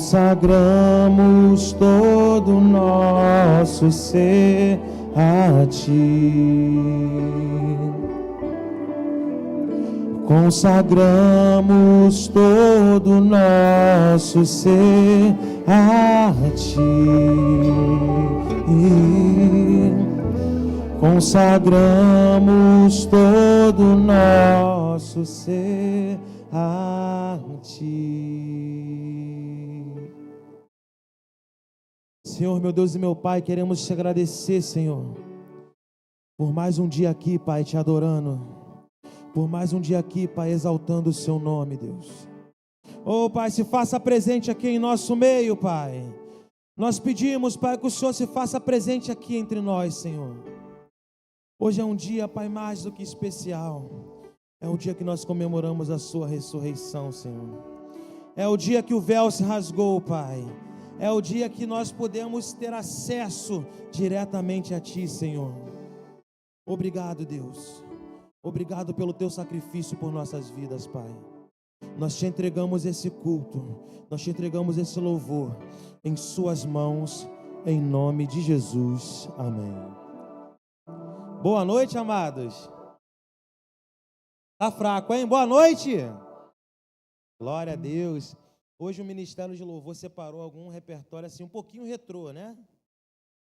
Consagramos todo o nosso ser a Ti. Consagramos todo o nosso ser a Ti. Consagramos todo o nosso ser a Ti. Senhor, meu Deus e meu Pai, queremos te agradecer, Senhor, por mais um dia aqui, Pai, te adorando, por mais um dia aqui, Pai, exaltando o seu nome, Deus. Oh, Pai, se faça presente aqui em nosso meio, Pai. Nós pedimos, Pai, que o Senhor se faça presente aqui entre nós, Senhor. Hoje é um dia, Pai, mais do que especial. É um dia que nós comemoramos a sua ressurreição, Senhor. É o dia que o véu se rasgou, Pai. É o dia que nós podemos ter acesso diretamente a Ti, Senhor. Obrigado, Deus. Obrigado pelo Teu sacrifício por nossas vidas, Pai. Nós te entregamos esse culto, nós te entregamos esse louvor em Suas mãos, em nome de Jesus. Amém. Boa noite, amados. Tá fraco, hein? Boa noite. Glória a Deus. Hoje o Ministério de Louvor separou algum repertório assim um pouquinho retrô, né?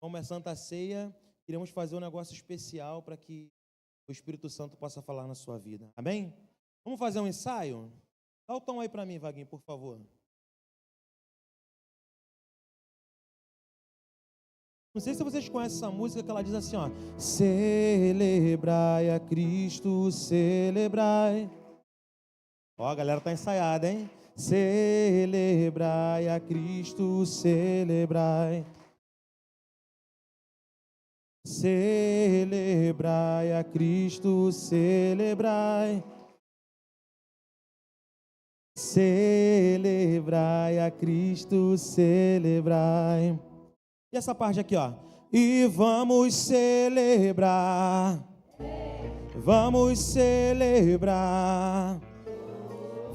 Como é Santa Ceia, queremos fazer um negócio especial para que o Espírito Santo possa falar na sua vida. Amém? Vamos fazer um ensaio? Dá o tom aí para mim, Vaguinho, por favor. Não sei se vocês conhecem essa música que ela diz assim, ó: celebrai a Cristo, celebrai. Ó, a galera tá ensaiada, hein? Celebrai a Cristo, celebrai. Celebrai a Cristo, celebrai. Celebrai a Cristo, celebrai. E essa parte aqui, ó. E vamos celebrar. Vamos celebrar.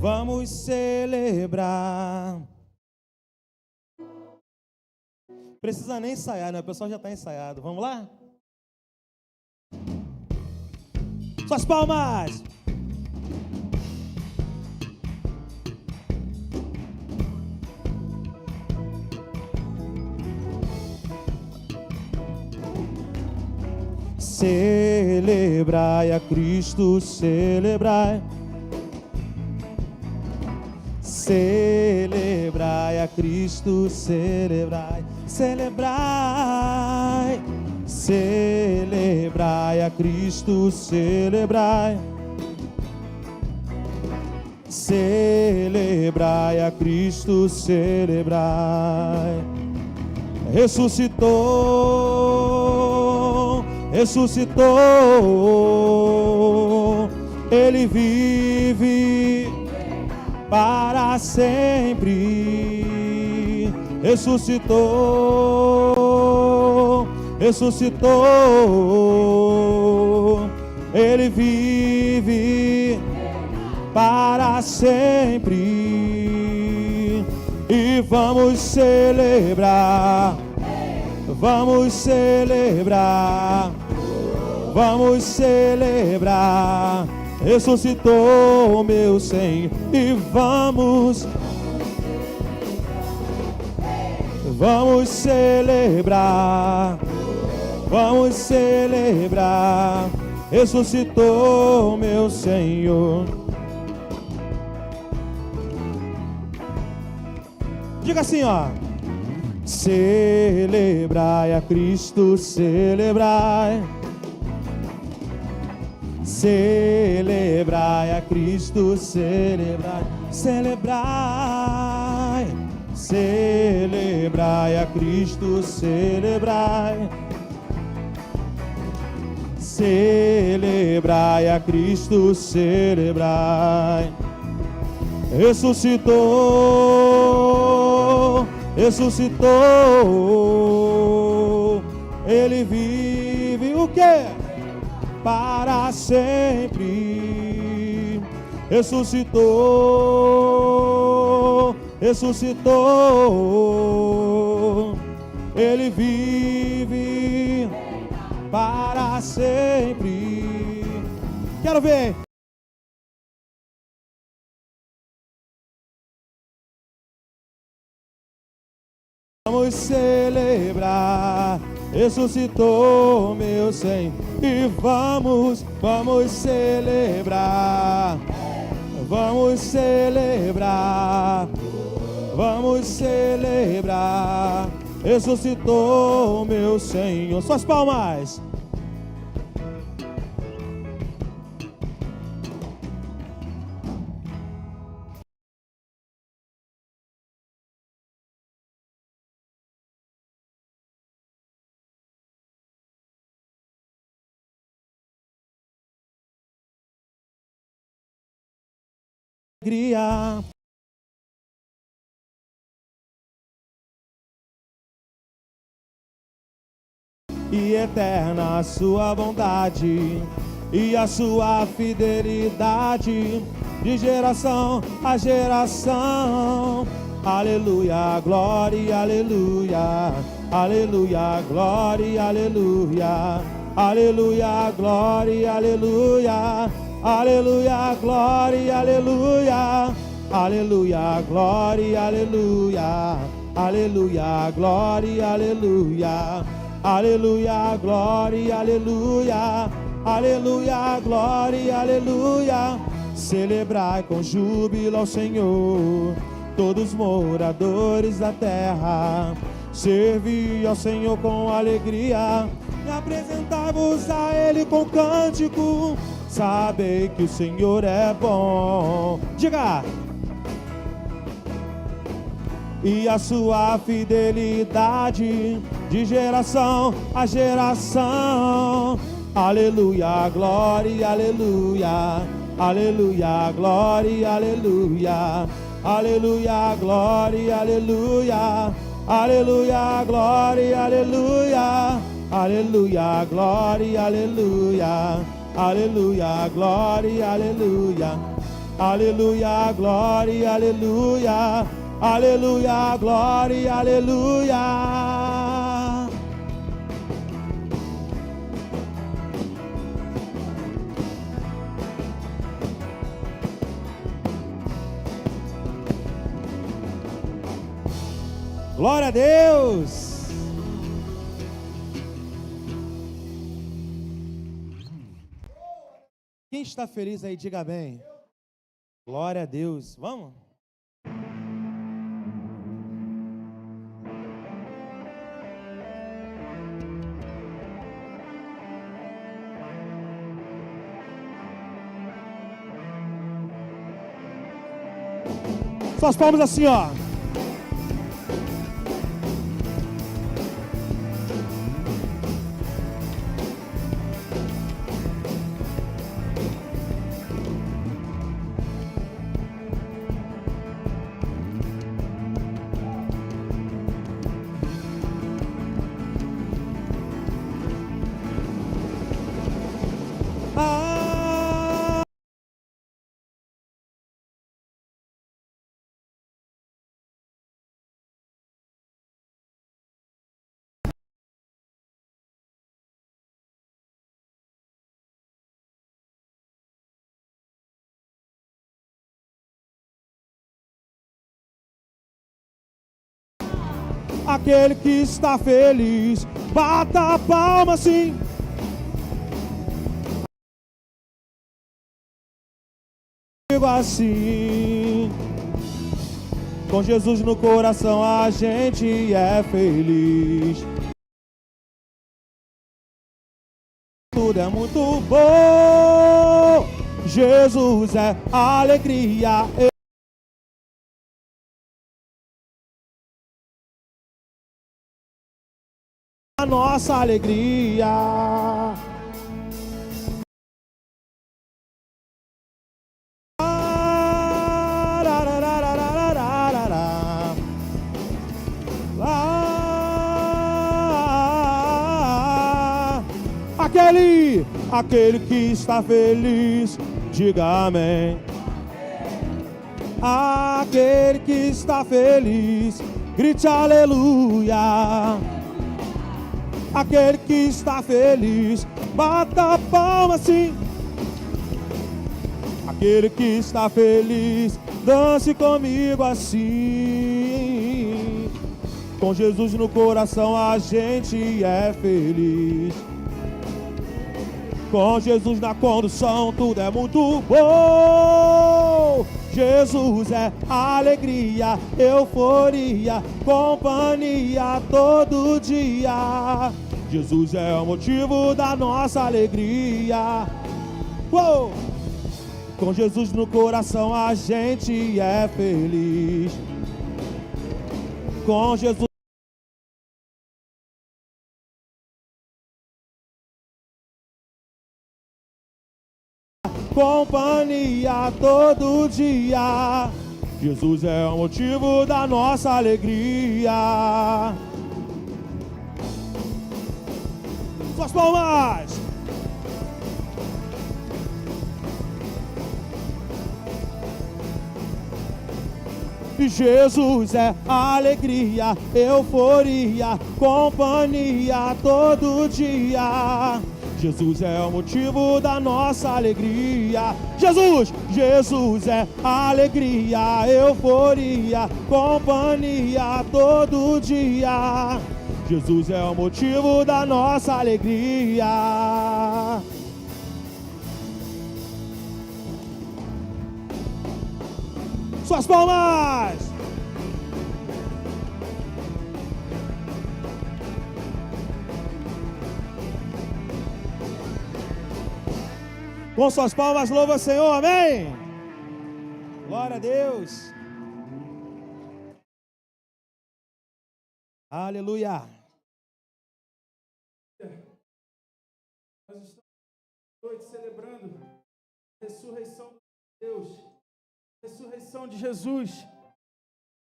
Vamos celebrar. Precisa nem ensaiar, né? O pessoal já está ensaiado. Vamos lá? Suas palmas! Celebrai a Cristo, celebrai. Celebrai a Cristo, celebrai. Celebrai. Celebrai a Cristo, celebrai. Celebrai a Cristo, celebrai. Ressuscitou, ressuscitou, Ele vive para sempre. Ressuscitou, ressuscitou, Ele vive para sempre. E vamos celebrar, vamos celebrar, vamos celebrar. Ressuscitou meu Senhor. E vamos celebrar, vamos celebrar. ressuscitou meu Senhor. Diga assim, ó. Celebrai a Cristo, celebrai. Celebrai a Cristo, celebrai. Celebrai. Celebrai a Cristo, celebrai. Celebrai a Cristo, celebrai. Ressuscitou, ressuscitou. Ele vive o quê? Para sempre. Ressuscitou, ressuscitou. Ele vive para sempre. Quero ver. Vamos celebrar, ressuscitou meu Senhor. E vamos celebrar, vamos celebrar, vamos celebrar. Ressuscitou meu Senhor. Suas palmas. Alegria. E eterna a sua bondade e a sua fidelidade de geração a geração. Aleluia, glória, aleluia, aleluia, glória, aleluia, aleluia, glória, aleluia, aleluia, glória, aleluia, aleluia, glória, aleluia, aleluia, glória, aleluia. Aleluia, glória, aleluia, aleluia, glória, aleluia. Celebrai com júbilo ao Senhor, todos moradores da terra. Servi ao Senhor com alegria e apresentai-vos a Ele com cântico. Sabei que o Senhor é bom. Diga! E a sua fidelidade de geração a geração. Aleluia, glória, aleluia, aleluia, glória, aleluia, aleluia, glória, aleluia, aleluia, glória, aleluia, aleluia, glória, aleluia, aleluia, glória, aleluia, aleluia, glória, aleluia. Aleluia, glória, aleluia. Glória a Deus. Quem está feliz aí, diga bem. Glória a Deus. Vamos? Suas palmas assim, ó. Aquele que está feliz, bata a palma assim. comigo assim. Com Jesus no coração a gente é feliz. Tudo é muito bom. Jesus é alegria. A nossa alegria. Aquele que está feliz, diga amém. Aquele que está feliz, grite aleluia. Aquele que está feliz, bata a palma assim. Aquele que está feliz, dance comigo assim. Com Jesus no coração a gente é feliz. Com Jesus na condução tudo é muito bom. Jesus é alegria, euforia, companhia todo dia. Jesus é o motivo da nossa alegria. Uou! Com Jesus no coração a gente é feliz. Com Jesus companhia todo dia. Jesus é o motivo da nossa alegria. Suas palmas. E Jesus é alegria, euforia, companhia todo dia. Jesus é o motivo da nossa alegria. Jesus é alegria, euforia, companhia todo dia. Jesus é o motivo da nossa alegria. Suas palmas! Com suas palmas, louva o Senhor, amém? Glória a Deus. Aleluia. Nós estamos hoje celebrando a ressurreição de Deus, a ressurreição de Jesus.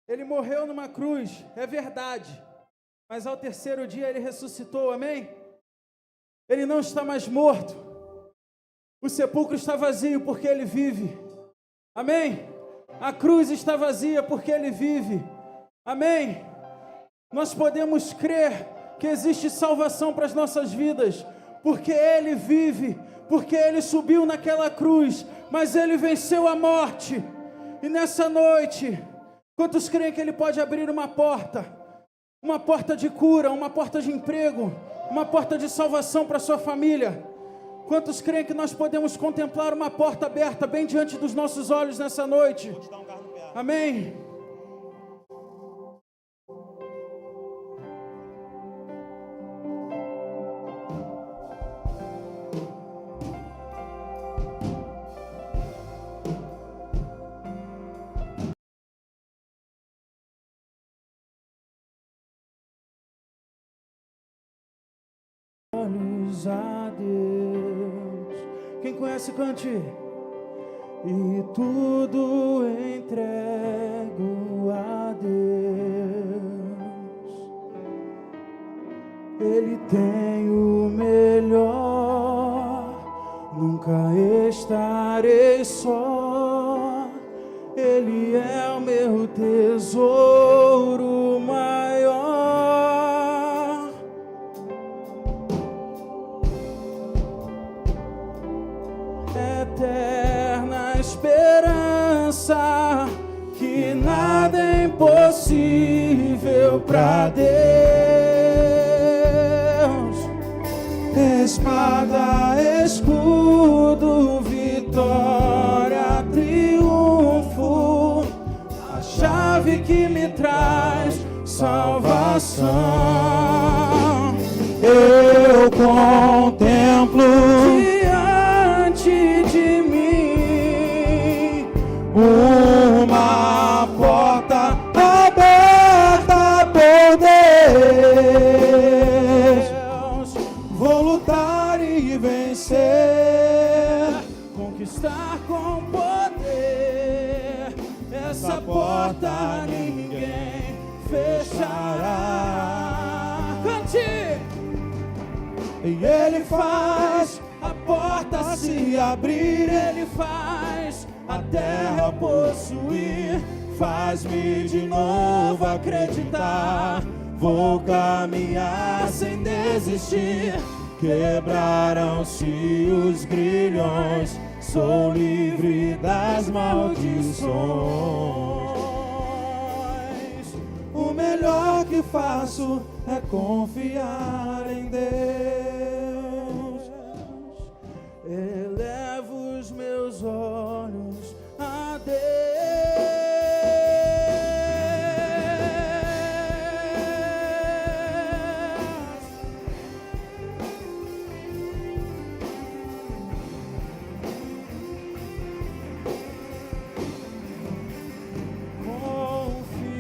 Ele morreu numa cruz, é verdade, mas ao terceiro dia ele ressuscitou, amém? Ele não está mais morto. O sepulcro está vazio porque ele vive. Amém? A cruz está vazia porque ele vive. Amém? Nós podemos crer que existe salvação para as nossas vidas, porque ele vive, porque ele subiu naquela cruz, mas ele venceu a morte. E nessa noite, quantos creem que ele pode abrir uma porta de cura, uma porta de emprego, uma porta de salvação para a sua família? Quantos creem que nós podemos contemplar uma porta aberta bem diante dos nossos olhos nessa noite? Amém? Olhos a Deus. Quem conhece, cante. E tudo entrego a Deus. Ele tem o melhor. Nunca estarei só. Ele é o meu tesouro maior. Eterna esperança, que nada é impossível para Deus. Espada, escudo, vitória, triunfo. que me traz salvação. Eu contemplo Diante de mim uma porta aberta por Deus. Vou lutar e vencer, conquistar com poder. Essa porta ninguém fechará. Cante! e Ele faz A porta se abrir, Ele faz a terra possuir. Faz-me de novo acreditar. Vou caminhar sem desistir. Quebraram-se os grilhões. Sou livre das maldições. O melhor que faço é confiar em Deus. Elevo os meus olhos a Deus.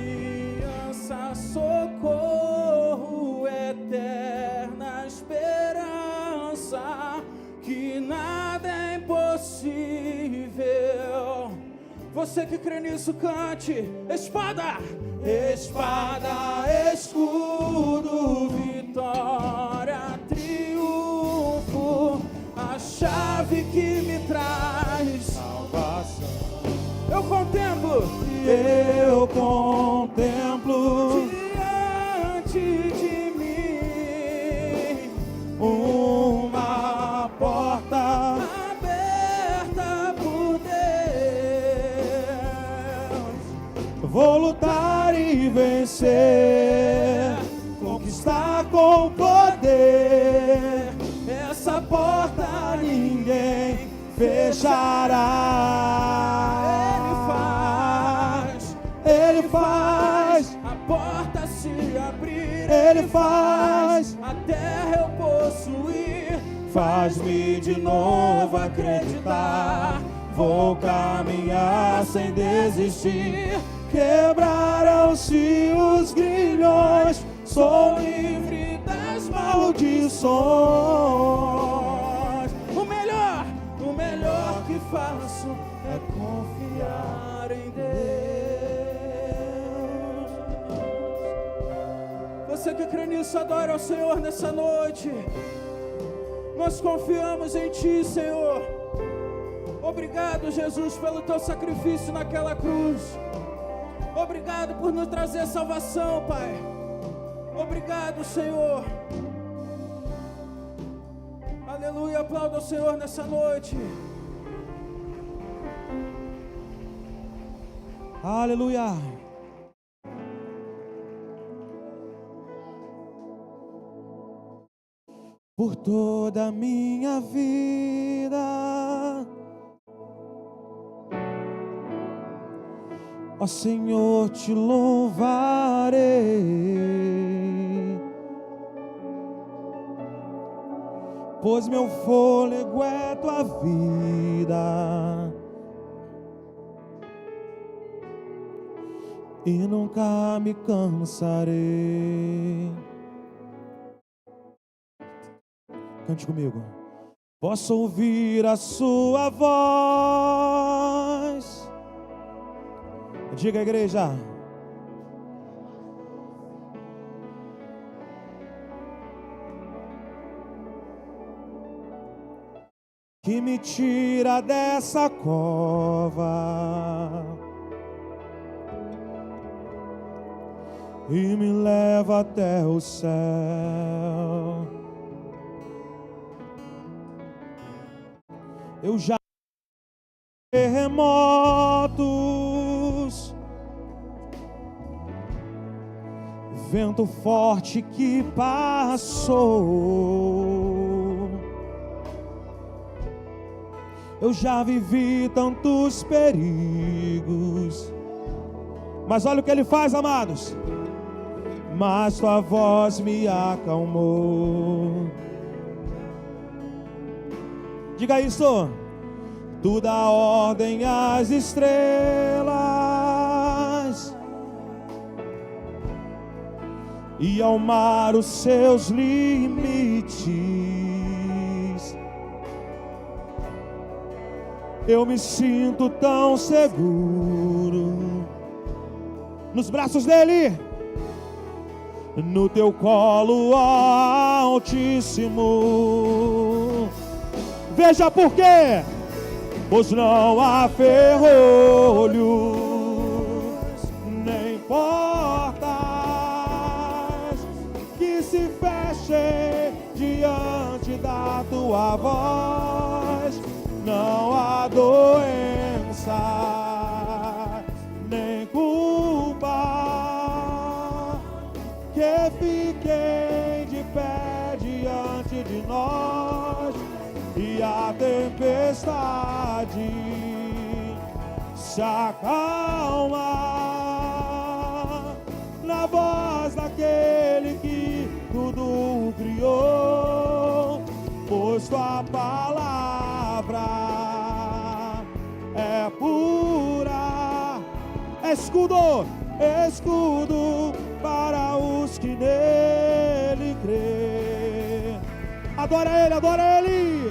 Confiança, socorro, eterna esperança, que nada é impossível. Você que crê nisso, cante. Espada, espada, escudo, vitória, triunfo, a chave que me traz Salvação. Eu contemplo diante de mim uma porta aberta por Deus. Vou lutar e vencer, conquistar com poder. Essa porta ninguém fechará. Ele faz a porta se abrir. Ele faz a terra eu possuir. Faz-me de novo acreditar. Vou caminhar sem desistir. Quebraram-se os grilhões. Sou livre das maldições. O melhor que faço é confiar em Deus. Você que crê nisso, adora ao Senhor nessa noite. Nós confiamos em Ti, Senhor. Obrigado, Jesus, pelo Teu sacrifício naquela cruz. Obrigado por nos trazer salvação, Pai. Obrigado, Senhor. Aleluia, aplauda o Senhor nessa noite. Aleluia. Por toda a minha vida, ó Senhor, te louvarei, pois meu fôlego é tua vida e nunca me cansarei. Cante comigo. Posso ouvir a sua voz. Diga, igreja. Que me tira dessa cova e me leva até o céu. Eu já terremotos, vento forte que passou. Eu já vivi tantos perigos Mas olha o que ele faz, amados. Mas tua voz me acalmou. Diga isso. Tu dá ordem às estrelas e ao mar os seus limites. Eu me sinto tão seguro nos braços dele, no teu colo, ó Altíssimo. Veja por quê. Pois não há ferrolhos, nem portas que se fechem diante da tua voz. Não há doença, nem culpa que fiquem de pé diante de nós. E a tempestade se acalma na voz daquele que tudo criou. Pois tua palavra é pura, escudo, escudo para os que nele crêem. Adora ele, adora ele.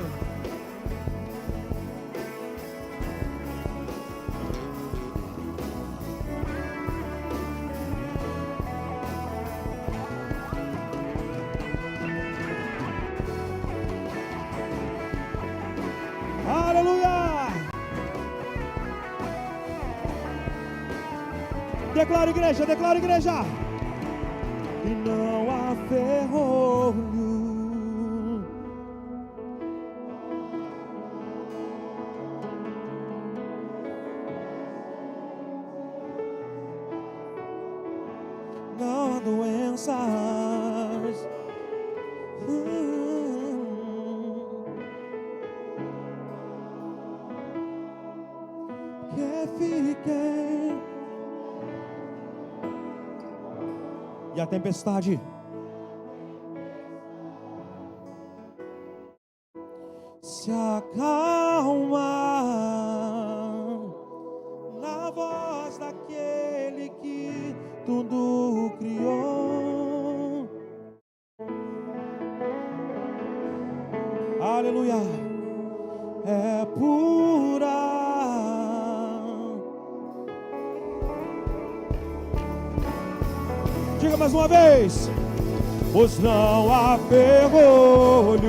Aleluia! Declara, igreja, declara, igreja. E não há ferrolho, não há doenças que fiquem. E a tempestade se acalma na voz daquele que tudo criou. Aleluia. É pura. Diga mais uma vez. Pois não há ferrolhos,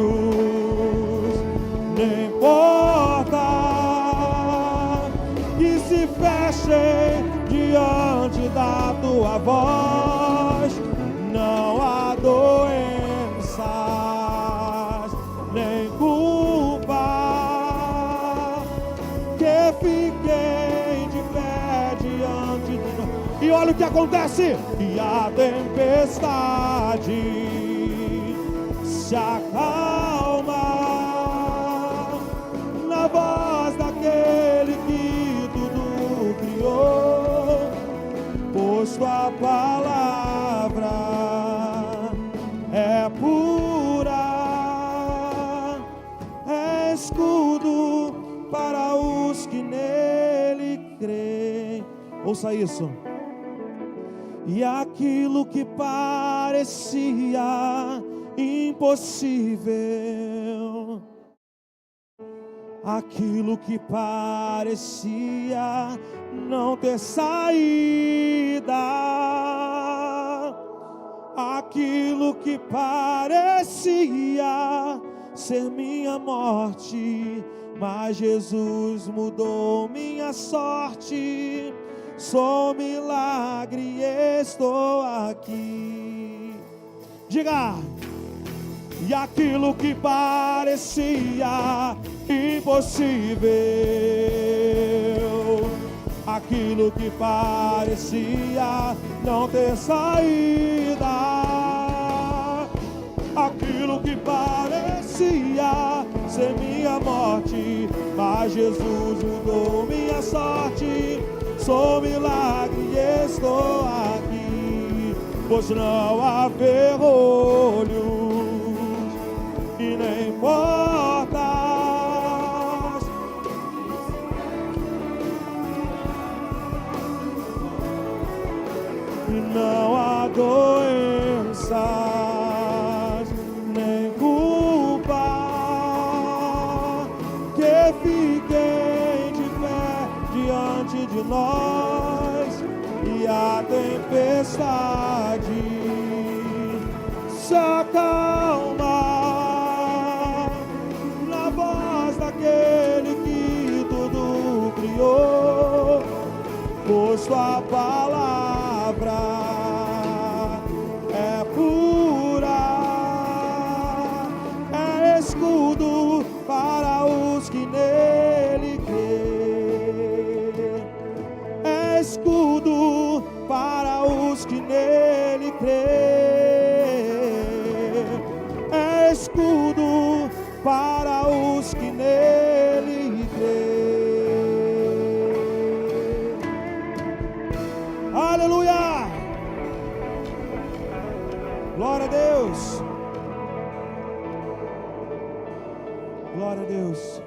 nem porta que se fechem diante da tua voz. Não há doenças, nem culpa que fiquem de pé diante de nós. E olha o que acontece. E a tempestade se acalma na voz daquele que tudo criou. Pois tua palavra é pura, é escudo para os que nele creem. Ouça isso. E aquilo que parecia impossível, aquilo que parecia não ter saída, aquilo que parecia ser minha morte, mas Jesus mudou minha sorte. Sou milagre e estou aqui. Diga. E aquilo que parecia impossível, aquilo que parecia não ter saída, aquilo que parecia ser minha morte, mas Jesus mudou minha sorte. sou milagre e estou aqui, pois não há ferrolhos e nem portas, e não há doenças nem culpa que fiquem de pé diante de nós, e a tempestade se acalma na voz daquele que tudo criou, pois tua palavra é pura, é escudo para os que nele crê, é escudo para os que nele crê, é escudo para os que nele crê. Aleluia! Glória a Deus! Glória a Deus!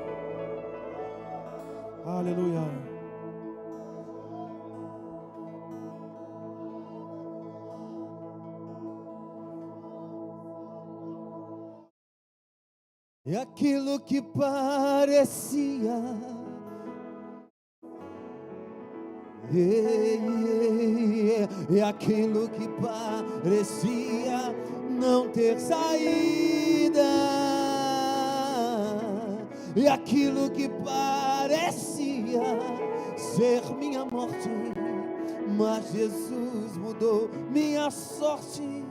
Aleluia! E aquilo que parecia e aquilo que parecia não ter saída, e aquilo que parecia ser minha morte, mas Jesus mudou minha sorte.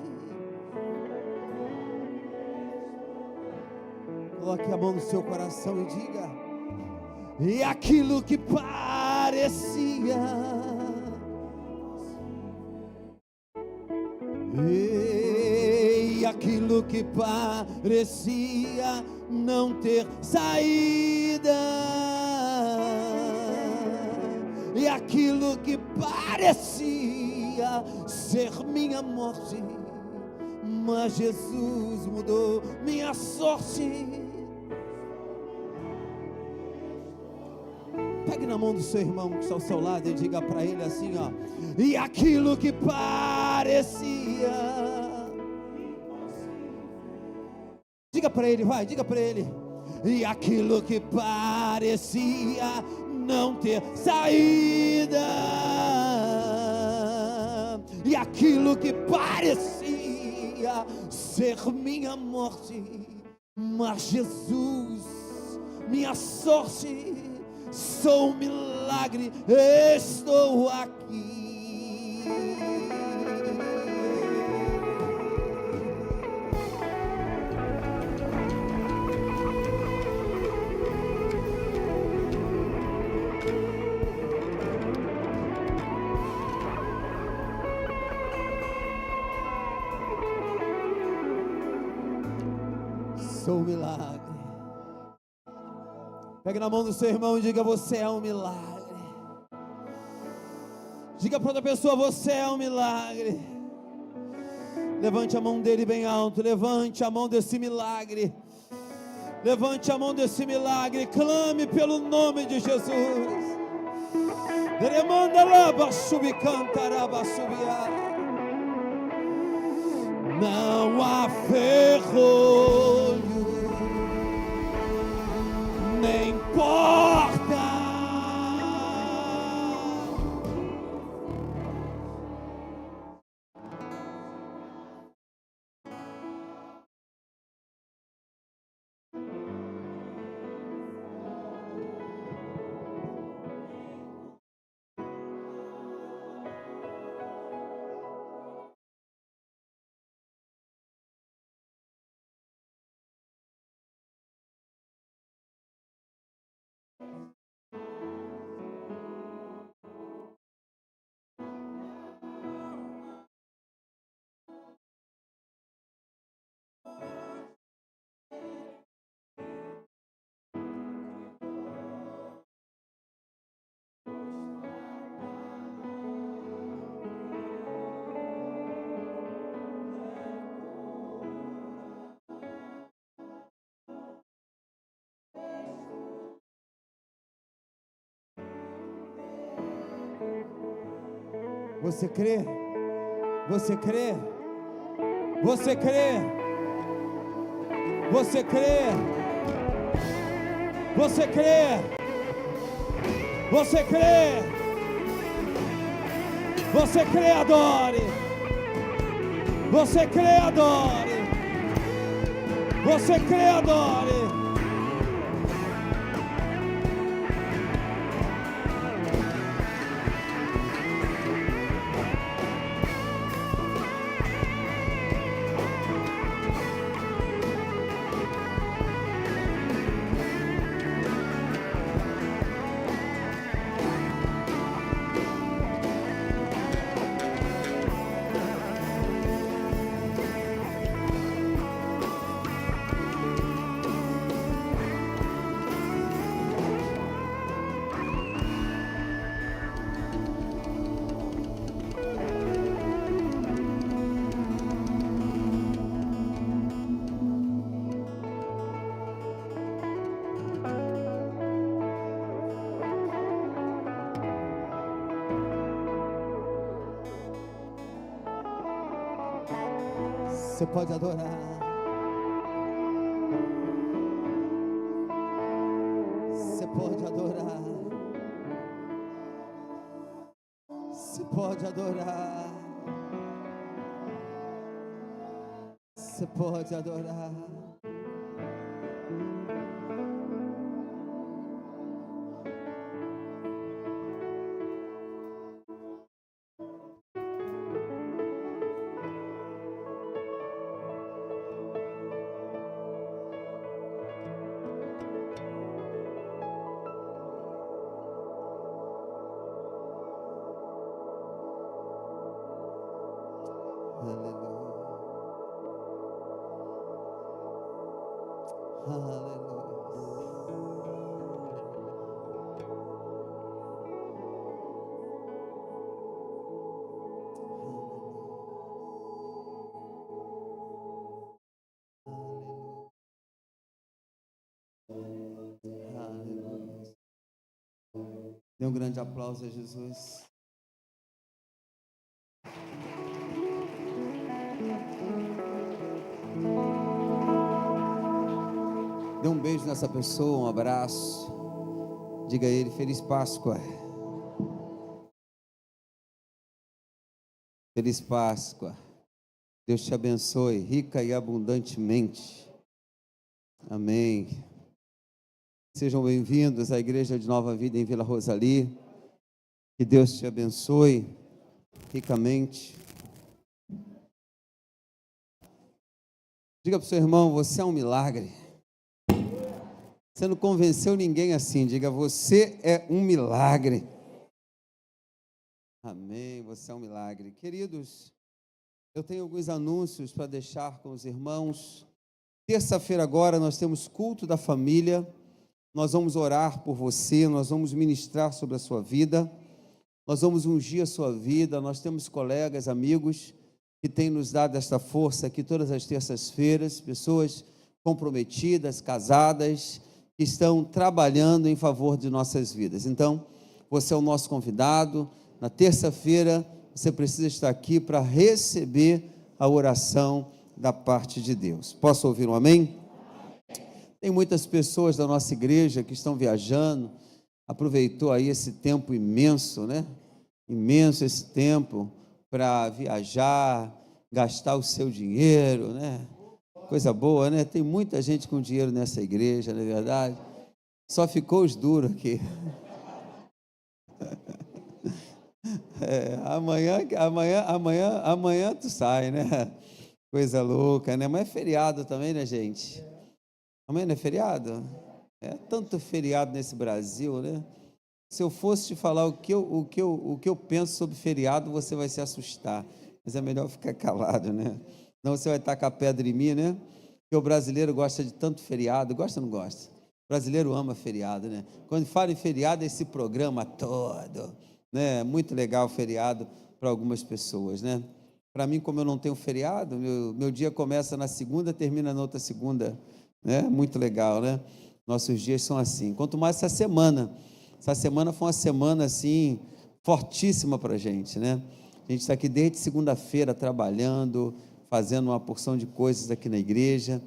Coloque a mão no seu coração e diga: e aquilo que parecia, e aquilo que parecia não ter saída, e aquilo que parecia ser minha morte, mas Jesus mudou minha sorte. Pegue na mão do seu irmão que está ao seu lado e diga para ele assim, ó: e aquilo que parecia, diga para ele, vai, diga para ele, e aquilo que parecia não ter saída, e aquilo que parecia ser minha morte, mas Jesus minha sorte. Sou um milagre, estou aqui. Sou um milagre. Pegue na mão do seu irmão e diga: você é um milagre. Diga para outra pessoa: você é um milagre. Levante a mão dele bem alto. Levante a mão desse milagre. Levante a mão desse milagre. Clame pelo nome de Jesus. Não há ferrolho nem porta Você crê? Você crê? Você crê? Você crê? Você crê? Você crê? Você crê, adore. Você crê, adore. Você crê, adore. Você pode adorar. Você pode adorar. Você pode adorar. Você pode adorar. Dê um grande aplauso a Jesus. Dê um beijo nessa pessoa, um abraço. Diga a ele: Feliz Páscoa. Feliz Páscoa. Deus te abençoe rica e abundantemente. Amém. Sejam bem-vindos à Igreja de Nova Vida em Vila Rosali. Que Deus te abençoe ricamente. Diga para o seu irmão: você é um milagre. Você não convenceu ninguém assim. Diga: você é um milagre. Amém, você é um milagre. Queridos, eu tenho alguns anúncios para deixar com os irmãos. Terça-feira agora nós temos culto da família. Nós vamos orar por você, nós vamos ministrar sobre a sua vida, nós vamos ungir a sua vida. Nós temos colegas, amigos que têm nos dado esta força aqui todas as terças-feiras, pessoas comprometidas, casadas, que estão trabalhando em favor de nossas vidas. Então, você é o nosso convidado. Na terça-feira, você precisa estar aqui para receber a oração da parte de Deus. Posso ouvir um amém? Tem muitas pessoas da nossa igreja que estão viajando, aproveitou aí esse tempo imenso, né? Imenso esse tempo para viajar, gastar o seu dinheiro, né? Coisa boa, né? Tem muita gente com dinheiro nessa igreja, não é verdade? Só ficou os duros aqui. Amanhã tu sai, né? Coisa louca, né? Mas é feriado também, né, gente? Amanhã não é feriado? É tanto feriado nesse Brasil, né? Se eu fosse te falar o que eu penso sobre feriado, você vai se assustar. Mas é melhor ficar calado, né? Não, você vai tacar pedra em mim, né? Porque o brasileiro gosta de tanto feriado. Gosta ou não gosta? O brasileiro ama feriado, né? Quando fala em feriado, esse programa todo, né? Muito legal o feriado para algumas pessoas, né? Para mim, como eu não tenho feriado, meu dia começa na segunda, termina na outra segunda, né? Muito legal, né? Nossos dias são assim. Quanto mais essa semana foi uma semana assim fortíssima para a gente, né? A gente está aqui desde segunda-feira trabalhando, fazendo uma porção de coisas aqui na igreja.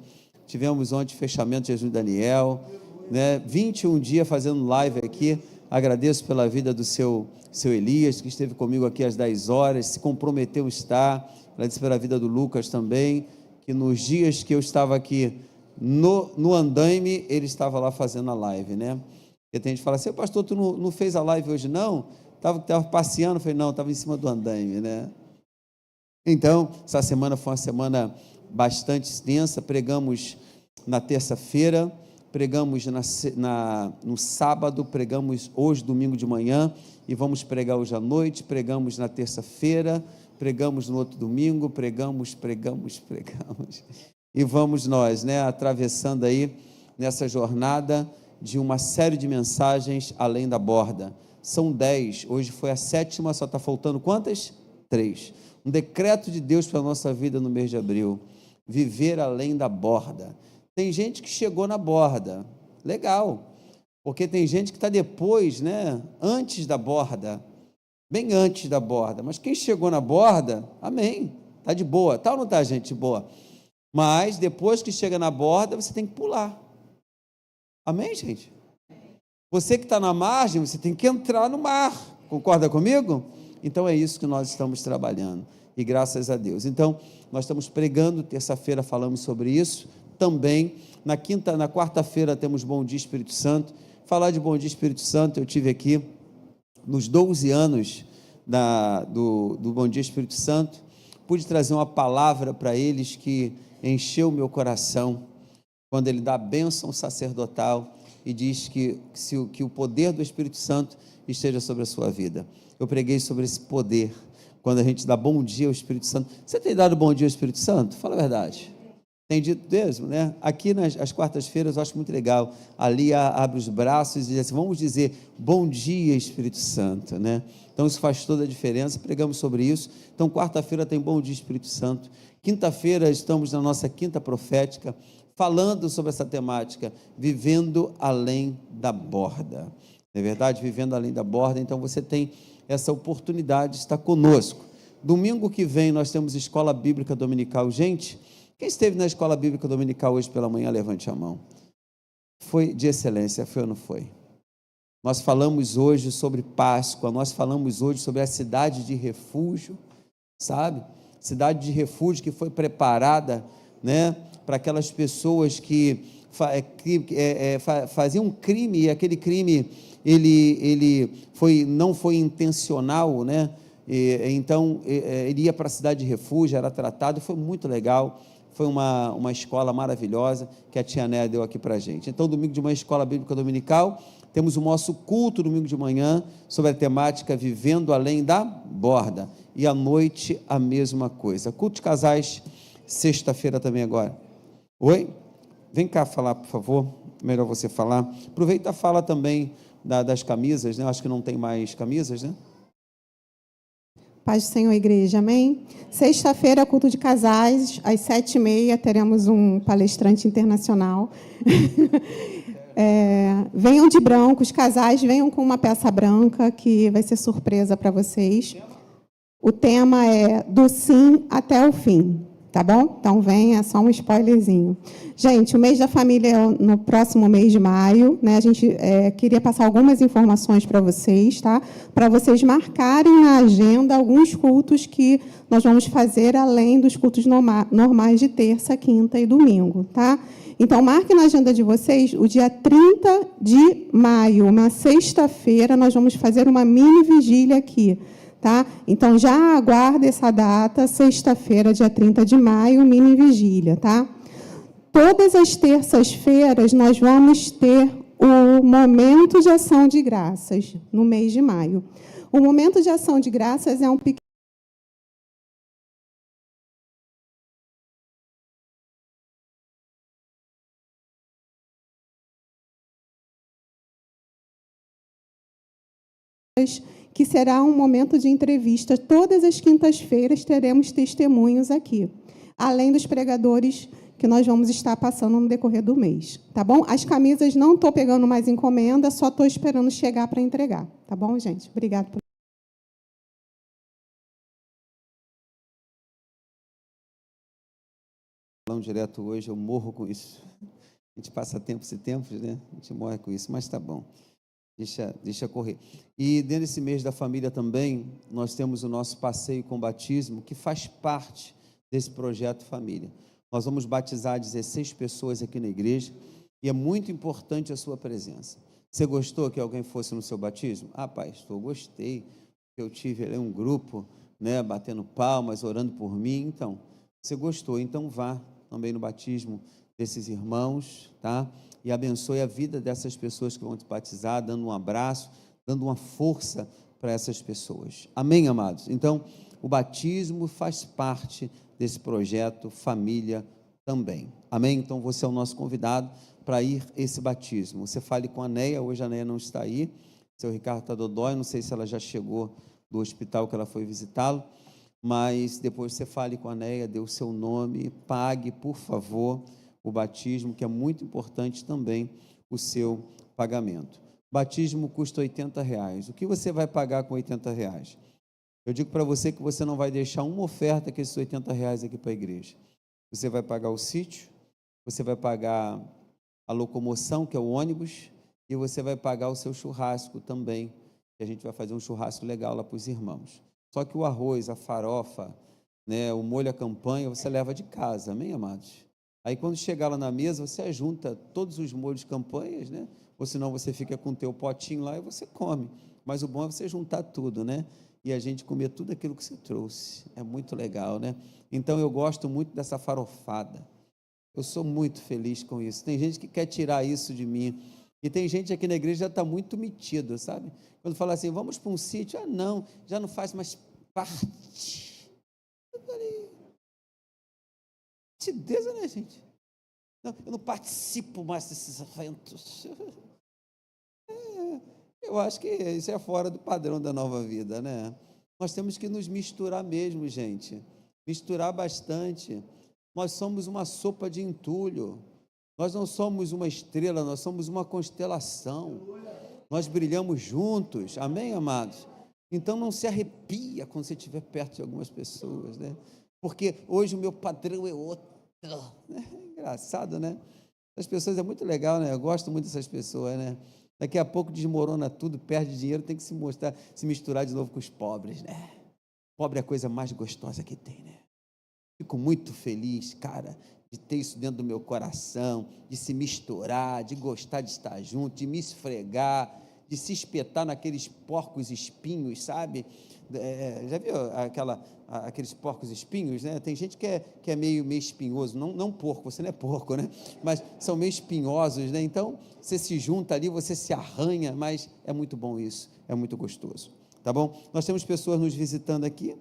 Tivemos ontem fechamento de Jesus Daniel, né? 21 dias fazendo live aqui. Agradeço pela vida do seu Elias, que esteve comigo aqui às 10 horas, se comprometeu a estar. Agradeço pela vida do Lucas também, que nos dias que eu estava aqui no andaime, ele estava lá fazendo a live, né? Porque tem gente que fala assim, pastor, tu não fez a live hoje não? Estava passeando, eu falei, não, estava em cima do andaime, né? Então, essa semana foi uma semana bastante extensa, pregamos na terça-feira, pregamos no sábado, pregamos hoje, domingo de manhã, e vamos pregar hoje à noite, pregamos na terça-feira, pregamos no outro domingo, pregamos, e vamos nós, né, atravessando aí, nessa jornada, de uma série de mensagens além da borda. São 10, hoje foi a 7ª, só está faltando quantas? 3. Um decreto de Deus para a nossa vida no mês de abril, viver além da borda. Tem gente que chegou na borda, legal, porque tem gente que está depois, né, antes da borda, bem antes da borda, mas quem chegou na borda, amém, está de boa, tá ou não está, gente, de boa? Mas depois que chega na borda, você tem que pular, amém, gente? Você que está na margem, você tem que entrar no mar, concorda comigo? Então é isso que nós estamos trabalhando, e graças a Deus. Então, nós estamos pregando, terça-feira falamos sobre isso, também, na quarta-feira temos Bom Dia Espírito Santo. Falar de Bom Dia Espírito Santo, eu tive aqui, nos 12 anos do Bom Dia Espírito Santo, pude trazer uma palavra para eles que encheu o meu coração, quando ele dá a bênção sacerdotal, e diz que o poder do Espírito Santo esteja sobre a sua vida. Eu preguei sobre esse poder, quando a gente dá bom dia ao Espírito Santo. Você tem dado bom dia ao Espírito Santo? Fala a verdade. Tem dito mesmo, né? Aqui nas quartas-feiras eu acho muito legal, ali abre os braços e diz assim, vamos dizer, bom dia Espírito Santo, né? Então isso faz toda a diferença, pregamos sobre isso. Então quarta-feira tem bom dia Espírito Santo, quinta-feira estamos na nossa quinta profética, falando sobre essa temática, vivendo além da borda, não é verdade? Vivendo além da borda, então você tem essa oportunidade de estar conosco. Domingo que vem nós temos Escola Bíblica Dominical. Gente, quem esteve na Escola Bíblica Dominical hoje pela manhã, levante a mão. Foi de excelência, foi ou não foi? Nós falamos hoje sobre Páscoa, nós falamos hoje sobre a cidade de refúgio, sabe? Cidade de refúgio que foi preparada, né, para aquelas pessoas que faziam um crime, e aquele crime ele não foi intencional, né? Então ele ia para a cidade de refúgio, era tratado, foi muito legal. Foi uma escola maravilhosa que a tia Néia deu aqui para a gente. Então, domingo de manhã, Escola Bíblica Dominical, temos o nosso culto domingo de manhã, sobre a temática Vivendo Além da Borda, e à noite a mesma coisa. Culto de casais, sexta-feira também agora. Oi? Vem cá falar, por favor, melhor você falar. Aproveita e fala também das camisas, né? Acho que não tem mais camisas, né? Paz do Senhor, igreja, amém? Sexta-feira, culto de casais, às 7h30, teremos um palestrante internacional. Venham de branco, os casais venham com uma peça branca, que vai ser surpresa para vocês. O tema é do sim até o fim, tá bom? Então, venha, só um spoilerzinho. Gente, o mês da família é no próximo mês de maio, né? A gente queria passar algumas informações para vocês, tá? Para vocês marcarem na agenda alguns cultos que nós vamos fazer além dos cultos normais de terça, quinta e domingo, tá? Então, marque na agenda de vocês o dia 30 de maio, uma sexta-feira, nós vamos fazer uma mini vigília aqui, tá? Então, já aguarde essa data, sexta-feira, dia 30 de maio, mini vigília, tá? Todas as terças-feiras nós vamos ter o Momento de Ação de Graças, no mês de maio. O Momento de Ação de Graças é um pequeno que será um momento de entrevista. Todas as quintas-feiras teremos testemunhos aqui, além dos pregadores que nós vamos estar passando no decorrer do mês, tá bom? As camisas não estou pegando mais encomenda, só estou esperando chegar para entregar, tá bom, gente? Obrigada por Falando direto hoje, eu morro com isso. A gente passa tempos e tempos, né? A gente morre com isso, mas tá bom. Deixa correr. E dentro desse mês da família também, nós temos o nosso passeio com batismo, que faz parte desse projeto família. Nós vamos batizar 16 pessoas aqui na igreja e é muito importante a sua presença. Você gostou que alguém fosse no seu batismo? Ah, pastor, gostei. Eu tive ali um grupo, né, batendo palmas, orando por mim. Então, você gostou, então vá também no batismo desses irmãos, tá? E abençoe a vida dessas pessoas que vão te batizar, dando um abraço, dando uma força para essas pessoas. Amém, amados? Então, o batismo faz parte desse projeto família também. Amém? Então, você é o nosso convidado para ir esse batismo. Você fale com a Neia, hoje a Neia não está aí, seu Ricardo está dodói, não sei se ela já chegou do hospital que ela foi visitá-lo, mas depois você fale com a Neia, dê o seu nome, pague, por favor, o batismo, que é muito importante também o seu pagamento. Batismo custa R$80. O que você vai pagar com R$80? Eu digo para você que você não vai deixar uma oferta com esses R$80 aqui para a igreja. Você vai pagar o sítio, você vai pagar a locomoção, que é o ônibus, e você vai pagar o seu churrasco também, que a gente vai fazer um churrasco legal lá para os irmãos. Só que o arroz, a farofa, né, o molho à campanha, você leva de casa, amém, amados? Aí quando chegar lá na mesa, você ajunta todos os molhos de campanhas, né? Ou senão você fica com o teu potinho lá e você come. Mas o bom é você juntar tudo, né? E a gente comer tudo aquilo que você trouxe. É muito legal, né? Então eu gosto muito dessa farofada. Eu sou muito feliz com isso. Tem gente que quer tirar isso de mim. E tem gente aqui na igreja que já está muito metido, sabe? Quando fala assim, vamos para um sítio, não, já não faz mais parte. Eu falei, Deus, né, gente? Não, eu não participo mais desses eventos. Eu acho que isso é fora do padrão da nova vida, né? Nós temos que nos misturar mesmo, gente. Misturar bastante. Nós somos uma sopa de entulho. Nós não somos uma estrela, nós somos uma constelação. Nós brilhamos juntos. Amém, amados? Então não se arrepia quando você estiver perto de algumas pessoas, né? Porque hoje o meu padrão é outro. Engraçado, né? As pessoas é muito legal, né? Eu gosto muito dessas pessoas, né? Daqui a pouco desmorona tudo, perde dinheiro, tem que se misturar de novo com os pobres, né? Pobre é a coisa mais gostosa que tem, né? Fico muito feliz, cara, de ter isso dentro do meu coração, de se misturar, de gostar de estar junto, de me esfregar, de se espetar naqueles porcos espinhos, sabe? Já viu aqueles porcos espinhos, né? Tem gente que é meio espinhoso, não porco, você não é porco, né? Mas são meio espinhosos, né? Então, você se junta ali, você se arranha, mas é muito bom isso, é muito gostoso, tá bom? Nós temos pessoas nos visitando aqui,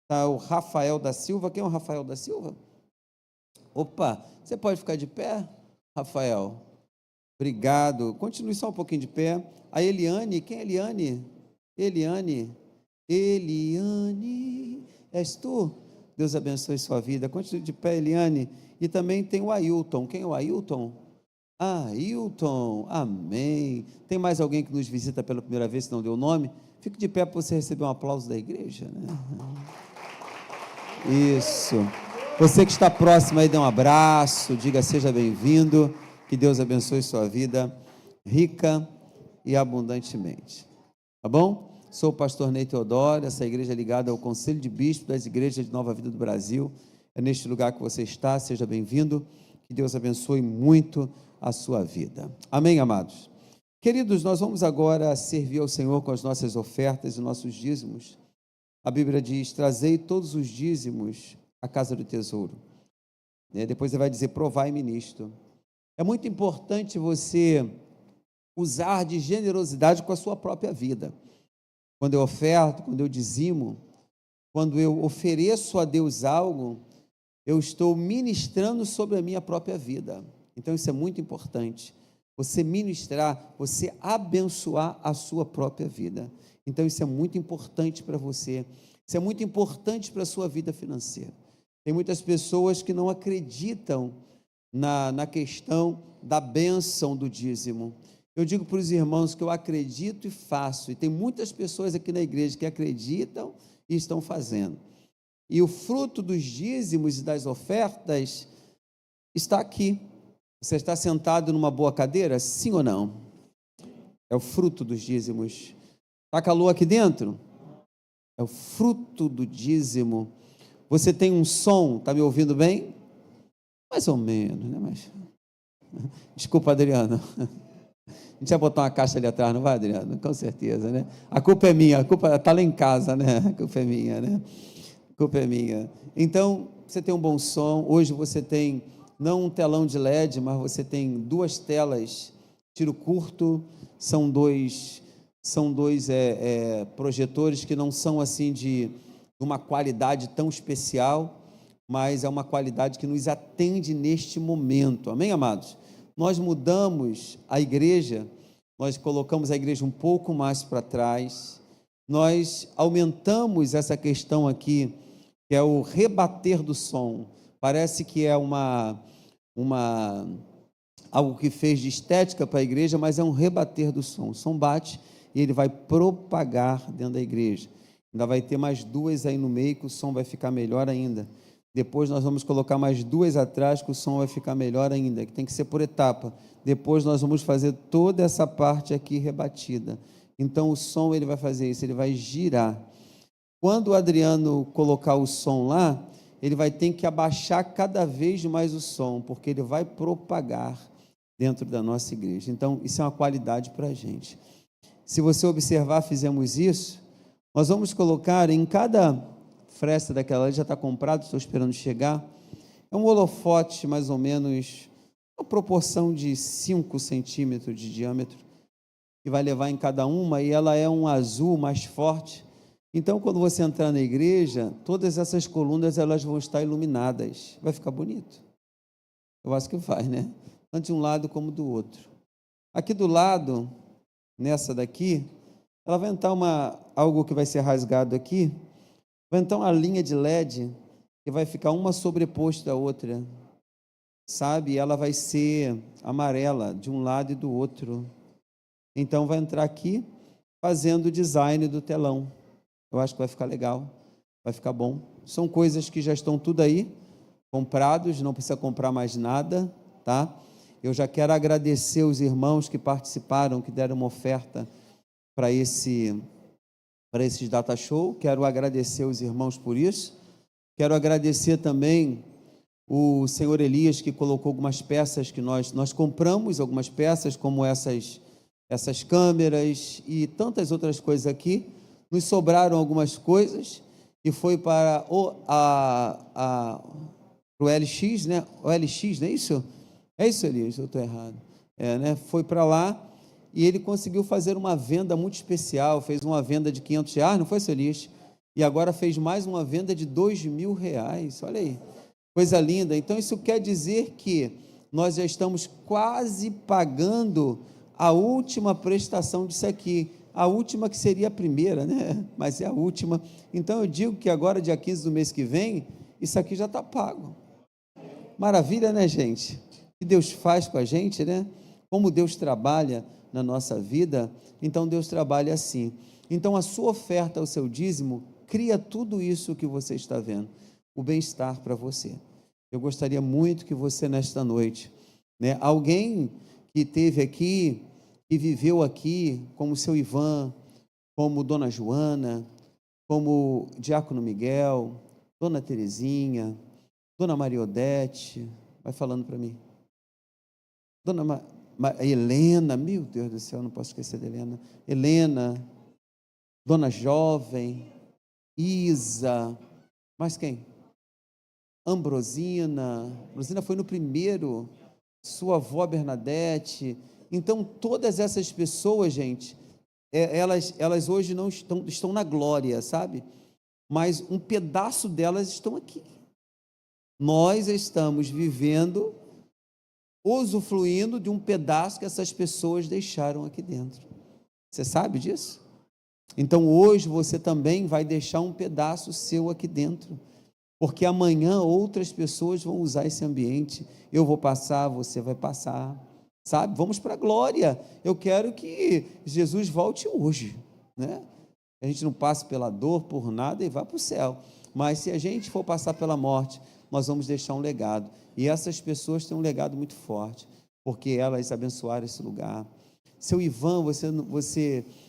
tá? O Rafael da Silva, quem é o Rafael da Silva? Opa, você pode ficar de pé, Rafael? Obrigado, continue só um pouquinho de pé. A Eliane, quem é Eliane? Eliane, és tu? Deus abençoe sua vida. Continue de pé, Eliane. E também tem o Ailton. Quem é o Ailton? Ailton, amém. Tem mais alguém que nos visita pela primeira vez, se não deu o nome? Fique de pé para você receber um aplauso da igreja, né? Isso. Você que está próximo aí, dê um abraço, diga seja bem-vindo, que Deus abençoe sua vida rica e abundantemente. Tá bom? Sou o pastor Ney Teodoro, essa igreja é ligada ao Conselho de Bispos das Igrejas de Nova Vida do Brasil. É neste lugar que você está, seja bem-vindo, que Deus abençoe muito a sua vida. Amém, amados? Queridos, nós vamos agora servir ao Senhor com as nossas ofertas e nossos dízimos. A Bíblia diz, trazei todos os dízimos à casa do tesouro. Depois ele vai dizer, provai-me nisto. É muito importante você usar de generosidade com a sua própria vida. Quando eu oferto, quando eu dizimo, quando eu ofereço a Deus algo, eu estou ministrando sobre a minha própria vida. Então isso é muito importante. Você ministrar, você abençoar a sua própria vida. Então isso é muito importante para você. Isso é muito importante para a sua vida financeira. Tem muitas pessoas que não acreditam na questão da bênção do dízimo. Eu digo para os irmãos que eu acredito e faço, e tem muitas pessoas aqui na igreja que acreditam e estão fazendo. E o fruto dos dízimos e das ofertas está aqui. Você está sentado numa boa cadeira? Sim ou não? É o fruto dos dízimos. Está calor aqui dentro? É o fruto do dízimo. Você tem um som, está me ouvindo bem? Mais ou menos, né? Mas... Desculpa, Adriano. A gente vai botar uma caixa ali atrás, não vai, Adriano? Com certeza, né? A culpa é minha, a culpa está lá em casa, né? A culpa é minha, né? A culpa é minha. Então, você tem um bom som. Hoje você tem, não um telão de LED, mas você tem 2 telas, tiro curto, são dois projetores que não são assim de uma qualidade tão especial, mas é uma qualidade que nos atende neste momento. Amém, amados? Nós mudamos a igreja, nós colocamos a igreja um pouco mais para trás, nós aumentamos essa questão aqui, que é o rebater do som. Parece que é algo que fez de estética para a igreja, mas é um rebater do som. O som bate e ele vai propagar dentro da igreja. Ainda vai ter mais 2 aí no meio, que o som vai ficar melhor ainda. Depois nós vamos colocar mais 2 atrás, que o som vai ficar melhor ainda, que tem que ser por etapa. Depois nós vamos fazer toda essa parte aqui rebatida. Então o som ele vai fazer isso, ele vai girar. Quando o Adriano colocar o som lá, ele vai ter que abaixar cada vez mais o som, porque ele vai propagar dentro da nossa igreja. Então isso é uma qualidade para a gente. Se você observar, fizemos isso. Nós vamos colocar em cada fresta daquela ali, já está comprado, estou esperando chegar. É um holofote, mais ou menos, uma proporção de 5 centímetros de diâmetro, que vai levar em cada uma, e ela é um azul mais forte. Então, quando você entrar na igreja, todas essas colunas elas vão estar iluminadas. Vai ficar bonito? Eu acho que vai, né? Tanto de um lado como do outro. Aqui do lado, nessa daqui, ela vai entrar algo que vai ser rasgado aqui, vai entrar uma linha de LED que vai ficar uma sobreposta à outra, sabe? E ela vai ser amarela de um lado e do outro. Então vai entrar aqui fazendo o design do telão. Eu acho que vai ficar legal, vai ficar bom. São coisas que já estão tudo aí, comprados, não precisa comprar mais nada, tá? Eu já quero agradecer os irmãos que participaram, que deram uma oferta para esses data show. Quero agradecer os irmãos por isso. Quero agradecer também o senhor Elias, que colocou algumas peças que nós compramos, algumas peças como essas câmeras e tantas outras coisas aqui. Nos sobraram algumas coisas e foi para o LX, né? O LX, não é isso? É isso, Elias? Eu estou errado. Né? Foi para lá e ele conseguiu fazer uma venda muito especial. Fez uma venda de R$500, não foi, seu Elias? E agora fez mais uma venda de R$2.000. Olha aí, coisa linda. Então isso quer dizer que nós já estamos quase pagando a última prestação disso aqui. A última que seria a primeira, né? Mas é a última. Então eu digo que agora, dia 15 do mês que vem, isso aqui já está pago. Maravilha, né, gente? O que Deus faz com a gente, né? Como Deus trabalha na nossa vida. Então Deus trabalha assim. Então a sua oferta, o seu dízimo, cria tudo isso que você está vendo. O bem-estar para você. Eu gostaria muito que você, nesta noite, né? Alguém que esteve aqui e viveu aqui, como o seu Ivan, como Dona Joana, como Diácono Miguel, Dona Terezinha, Dona Maria Odete, vai falando para mim. Dona Helena, meu Deus do céu, não posso esquecer de Helena. Helena, Dona Jovem, Isa, mais quem? Ambrosina foi no primeiro, sua avó Bernadette. Então, todas essas pessoas, gente, elas hoje não estão na glória, sabe? Mas um pedaço delas estão aqui. Nós estamos vivendo, usufruindo de um pedaço que essas pessoas deixaram aqui dentro. Você sabe disso? Então, hoje você também vai deixar um pedaço seu aqui dentro, porque amanhã outras pessoas vão usar esse ambiente. Eu vou passar, você vai passar. Sabe? Vamos para a glória. Eu quero que Jesus volte hoje, né? A gente não passe pela dor, por nada e vá para o céu. Mas se a gente for passar pela morte, nós vamos deixar um legado. E essas pessoas têm um legado muito forte, porque elas abençoaram esse lugar. Seu Ivan,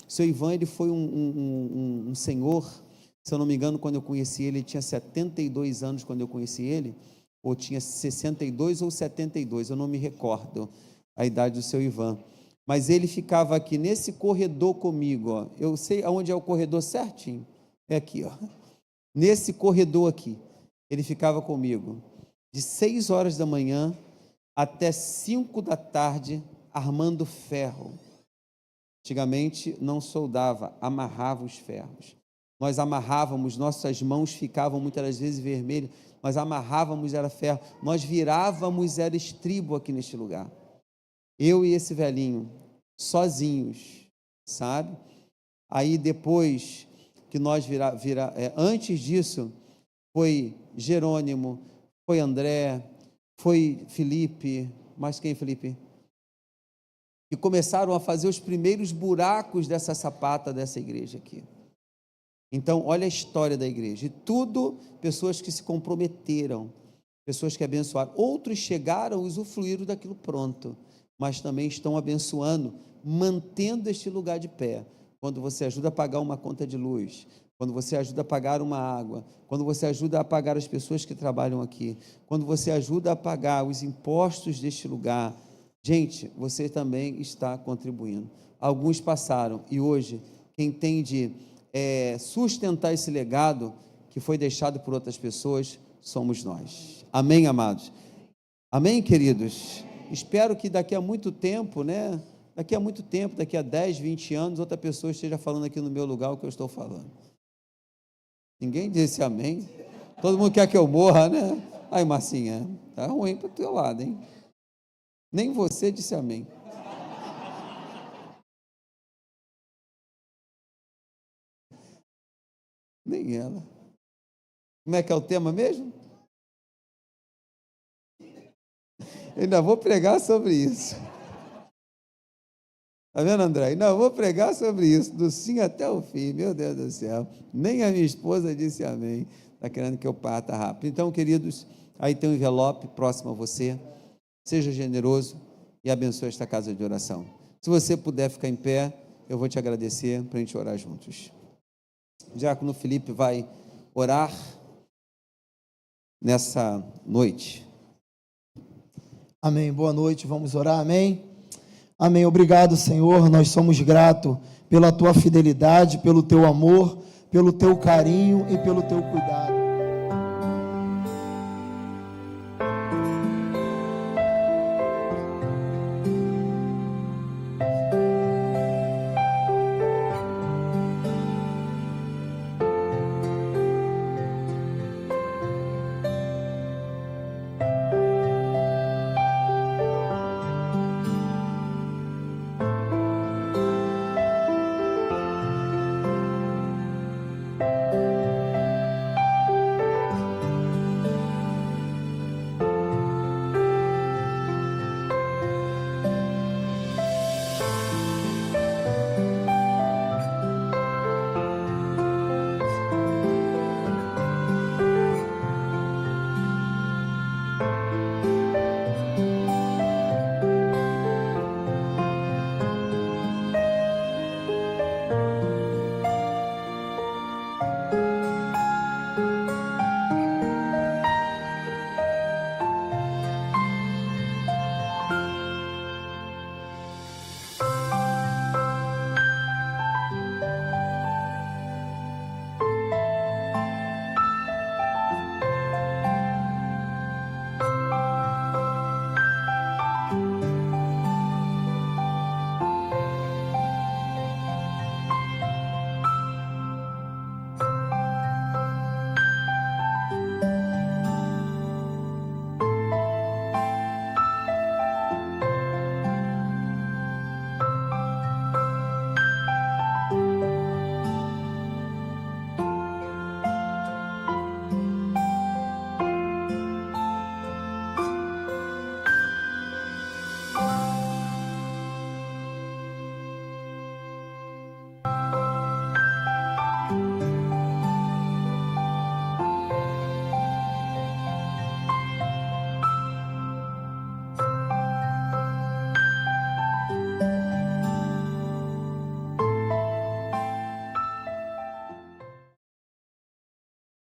seu Ivan, ele foi um senhor, se eu não me engano, quando eu conheci ele tinha 72 anos quando eu conheci ele, ou tinha 62 ou 72, eu não me recordo a idade do seu Ivan, mas ele ficava aqui nesse corredor comigo, ó. Eu sei aonde é o corredor certinho, é aqui, ó. Nesse corredor aqui, ele ficava comigo, de 6 horas da manhã até 5 da tarde, armando ferro. Antigamente não soldava, amarrava os ferros. Nós amarrávamos, nossas mãos ficavam muitas das vezes vermelhas, nós amarrávamos, era ferro, nós virávamos, era estribo aqui neste lugar. Eu e esse velhinho, sozinhos, sabe? Aí depois que nós antes disso, foi Jerônimo, foi André, foi Felipe, mais quem, Felipe? E começaram a fazer os primeiros buracos dessa sapata dessa igreja aqui. Então, olha a história da igreja. E tudo, pessoas que se comprometeram, pessoas que abençoaram. Outros chegaram e usufruíram daquilo pronto, mas também estão abençoando, mantendo este lugar de pé. Quando você ajuda a pagar uma conta de luz, quando você ajuda a pagar uma água, quando você ajuda a pagar as pessoas que trabalham aqui, quando você ajuda a pagar os impostos deste lugar, gente, você também está contribuindo. Alguns passaram e hoje, quem tem de sustentar esse legado que foi deixado por outras pessoas, somos nós. Amém, amados? Amém, queridos? Espero que daqui a muito tempo, né? Daqui a muito tempo, daqui a 10, 20 anos, outra pessoa esteja falando aqui no meu lugar o que eu estou falando. Ninguém disse amém. Todo mundo quer que eu morra, né? Ai, Marcinha, tá ruim para o teu lado, hein? Nem você disse amém. Nem ela. Como é que é o tema mesmo? Eu ainda vou pregar sobre isso. Está vendo, André? Ainda vou pregar sobre isso, do sim até o fim. Meu Deus do céu. Nem a minha esposa disse amém. Está querendo que eu parta rápido. Então, queridos, aí tem um envelope próximo a você. Seja generoso e abençoe esta casa de oração. Se você puder ficar em pé, eu vou te agradecer para a gente orar juntos. O diácono Felipe vai orar nessa noite. Amém. Boa noite. Vamos orar. Amém. Amém. Obrigado, Senhor. Nós somos gratos pela tua fidelidade, pelo teu amor, pelo teu carinho e pelo teu cuidado.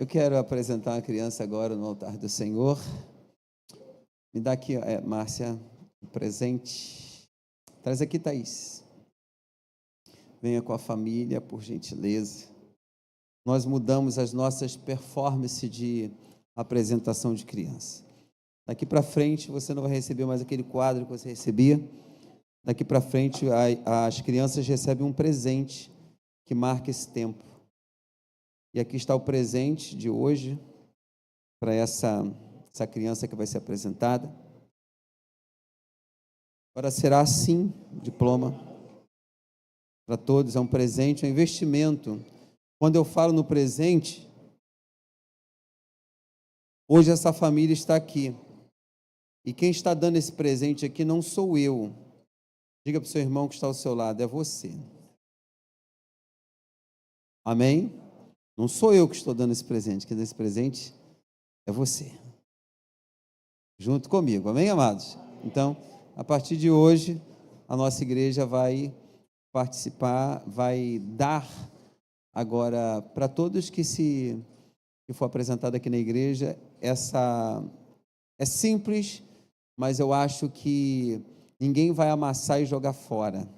Eu quero apresentar uma criança agora no altar do Senhor. Me dá aqui, Márcia, o presente. Traz aqui, Thaís. Venha com a família, por gentileza. Nós mudamos as nossas performances de apresentação de criança. Daqui para frente, você não vai receber mais aquele quadro que você recebia. Daqui para frente, as crianças recebem um presente que marca esse tempo. E aqui está o presente de hoje para essa criança que vai ser apresentada. Agora será assim o diploma para todos. É um presente, é um investimento. Quando eu falo no presente, hoje essa família está aqui. E quem está dando esse presente aqui não sou eu. Diga para o seu irmão que está ao seu lado, é você. Amém? Não sou eu que estou dando esse presente. Quem dá esse presente é você. Junto comigo. Amém, amados? Então, a partir de hoje, a nossa igreja vai participar, vai dar agora para todos que for apresentado aqui na igreja, é simples, mas eu acho que ninguém vai amassar e jogar fora,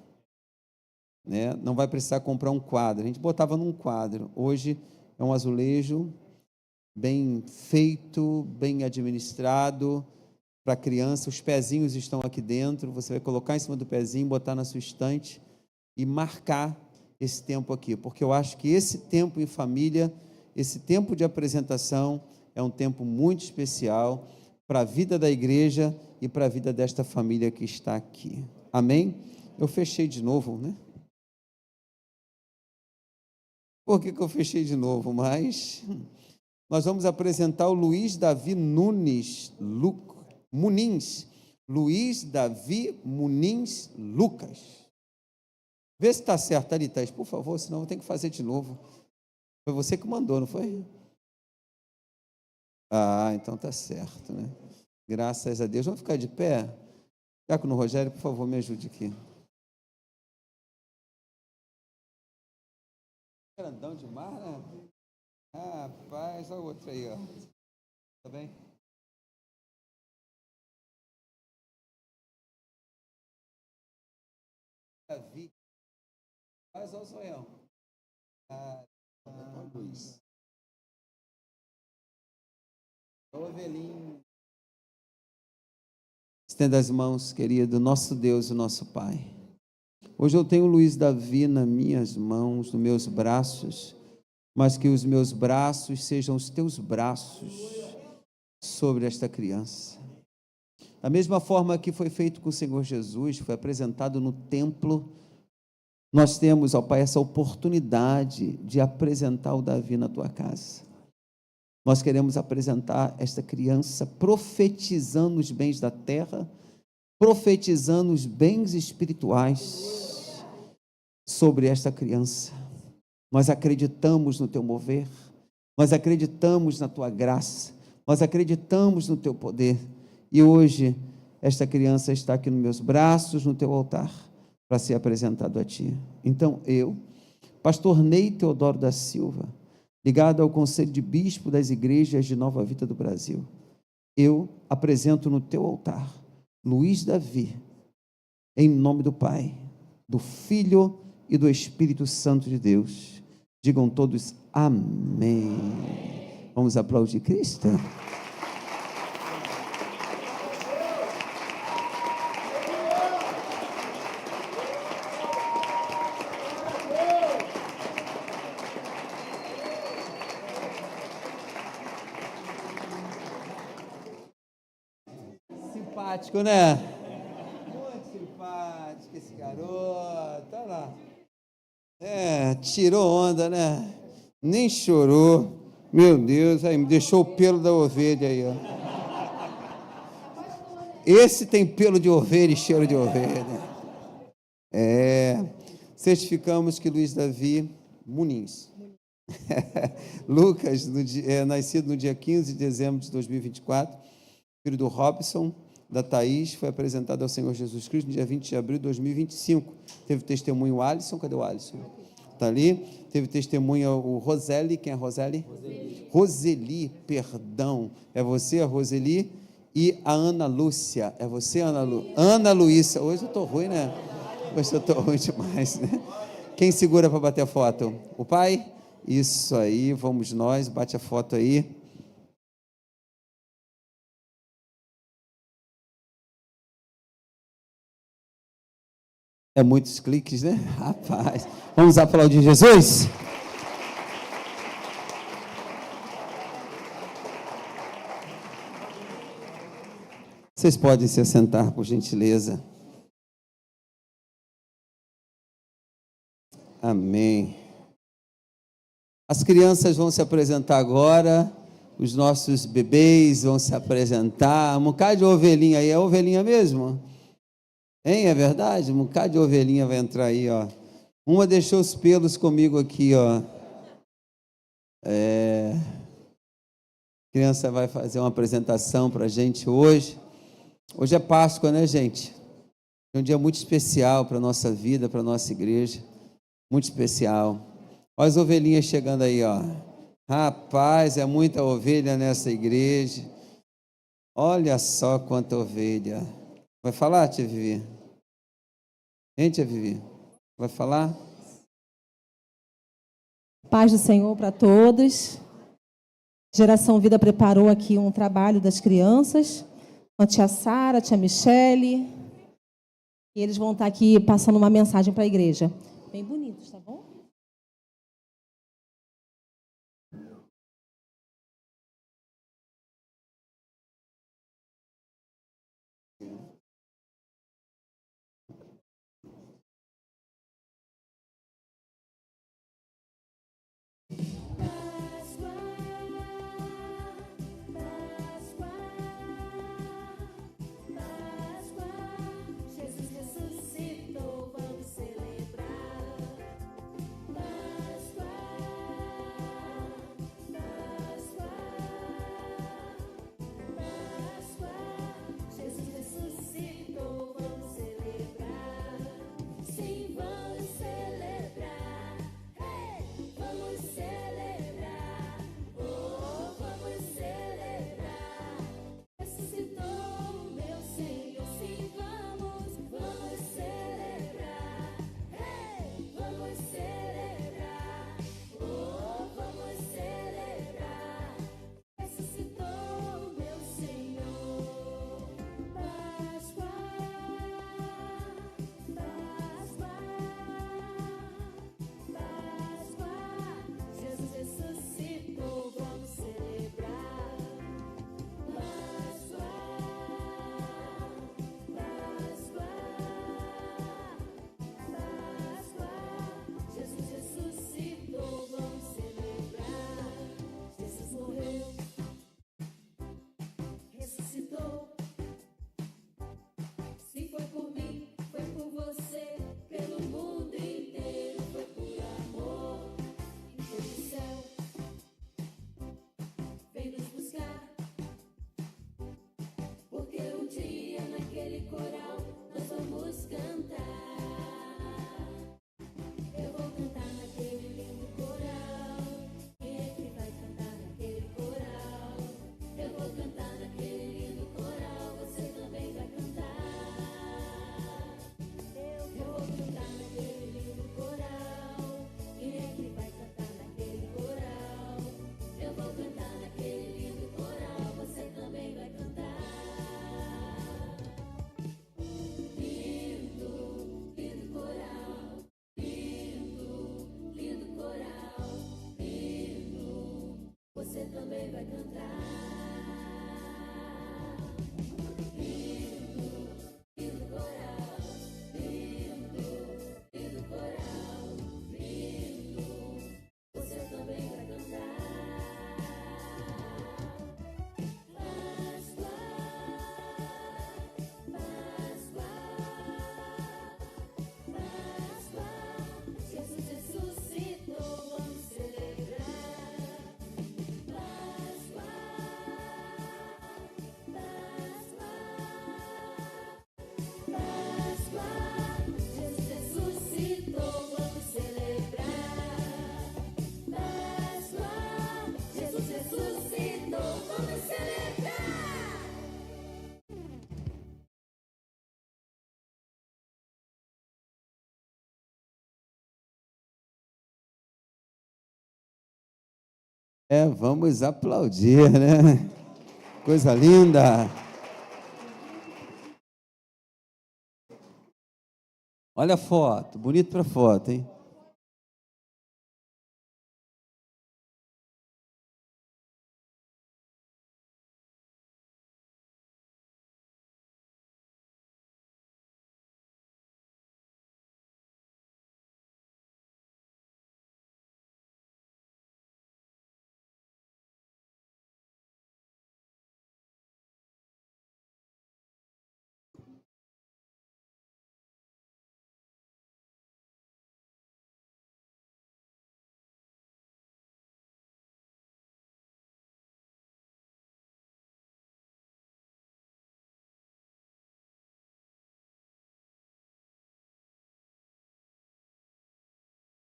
né? Não vai precisar comprar um quadro. A gente botava num quadro. Hoje é um azulejo bem feito, bem administrado para a criança. Os pezinhos estão aqui dentro. Você vai colocar em cima do pezinho, botar na sua estante e marcar esse tempo aqui, porque eu acho que esse tempo em família, esse tempo de apresentação é um tempo muito especial para a vida da igreja e para a vida desta família que está aqui. Amém? Eu fechei de novo, né? Por que eu fechei de novo? Mas nós vamos apresentar o Luiz Davi Munins. Luiz Davi Munins Lucas. Vê se está certo ali, Thaís, por favor, senão eu tenho que fazer de novo. Foi você que mandou, não foi? Ah, então tá certo, né? Graças a Deus. Vamos ficar de pé? Diácono Rogério, por favor, me ajude aqui. Grandão demais, né? Rapaz, olha o outro aí, ó. Tá bem? Davi. Faz o sonhão. Luiz. Ovelhinho. Estenda as mãos, querido, nosso Deus e nosso Pai. Hoje eu tenho o Luiz Davi nas minhas mãos, nos meus braços, mas que os meus braços sejam os teus braços sobre esta criança. Da mesma forma que foi feito com o Senhor Jesus, foi apresentado no templo, nós temos, ó Pai, essa oportunidade de apresentar o Davi na tua casa. Nós queremos apresentar esta criança profetizando os bens da terra, profetizando os bens espirituais sobre esta criança. Nós acreditamos no teu mover, nós acreditamos na tua graça, nós acreditamos no teu poder. E hoje, esta criança está aqui nos meus braços, no teu altar, para ser apresentado a ti. Então, eu, pastor Ney Teodoro da Silva, ligado ao Conselho de Bispo das Igrejas de Nova Vida do Brasil, eu apresento no teu altar Luiz Davi, em nome do Pai, do Filho e do Espírito Santo de Deus. Digam todos amém. Vamos aplaudir Cristo? Simpático, né? Muito simpático esse garoto. Olha lá. Tirou onda, né? Nem chorou. Meu Deus, aí me deixou o pelo da ovelha aí, ó. Esse tem pelo de ovelha e cheiro de ovelha. Certificamos que Luiz Davi Munins Lucas, nascido no dia 15 de dezembro de 2024, filho do Robson, da Thaís, foi apresentado ao Senhor Jesus Cristo no dia 20 de abril de 2025. Teve testemunho o Alisson. Cadê o Alisson? tá ali. Teve testemunha o Roseli. Quem é Roseli? Roseli, perdão. É você, a Roseli? E a Ana Lúcia. É você, Ana Luísa. Hoje eu estou ruim, né? Hoje eu estou ruim demais, né? Quem segura para bater a foto? O pai? Isso aí, vamos nós. Bate a foto aí. É muitos cliques, né? Rapaz. Vamos aplaudir Jesus? Vocês podem se assentar, por gentileza. Amém. As crianças vão se apresentar agora. Os nossos bebês vão se apresentar. Um bocado de ovelhinha aí. É ovelhinha mesmo? Hein, é verdade? Um bocado de ovelhinha vai entrar aí, ó. Uma deixou os pelos comigo aqui, ó. A criança vai fazer uma apresentação para a gente hoje. Hoje é Páscoa, né, gente? É um dia muito especial para a nossa vida, para a nossa igreja. Muito especial. Olha as ovelhinhas chegando aí, ó. Rapaz, é muita ovelha nessa igreja. Olha só quanta ovelha. Vai falar, tia Vivi? Hein, tia Vivi? Vai falar? Paz do Senhor para todos. Geração Vida preparou aqui um trabalho das crianças. A tia Sara, a tia Michele. E eles vão estar aqui passando uma mensagem para a igreja. Bem bonitos, tá bom? Jesus ressuscitou, vamos celebrar. Páscoa, Páscoa, Páscoa. Jesus ressuscitou, vamos celebrar. Sim, vamos celebrar. Hey, vamos celebrar. Oh, vamos celebrar. Ressuscitou meu Senhor, sim, vamos celebrar. Hey, vamos celebrar. Oh, vamos celebrar. Ressuscitou meu Senhor. Páscoa, Páscoa, Páscoa. Jesus ressuscitou, vamos celebrar. Páscoa, Páscoa, Páscoa. Jesus ressuscitou, vamos celebrar. Jesus morreu, ressuscitou. Se foi por mim, foi por você, pelo mundo inteiro, foi por amor. Foi do céu, vem nos buscar. Porque um dia naquele coral nós vamos cantar. Eu vou cantar naquele lindo coral. Quem é que vai cantar naquele coral? Eu vou cantar naquele lindo coral. Você também vai cantar. Eu vou cantar naquele lindo coral. Quem é que vai cantar naquele coral? Eu vou cantar naquele lindo coral. Você também vai cantar. Lindo, lindo coral. Lindo, lindo coral. Lindo, você também vai cantar. Lindo, lindo coral. Lindo, lindo coral. Lindo, você também vai cantar. Páscoa, Páscoa, Páscoa. Jesus ressuscitou, vamos celebrar. Páscoa, Vamos aplaudir, né? Coisa linda. Olha a foto, bonito para foto, hein?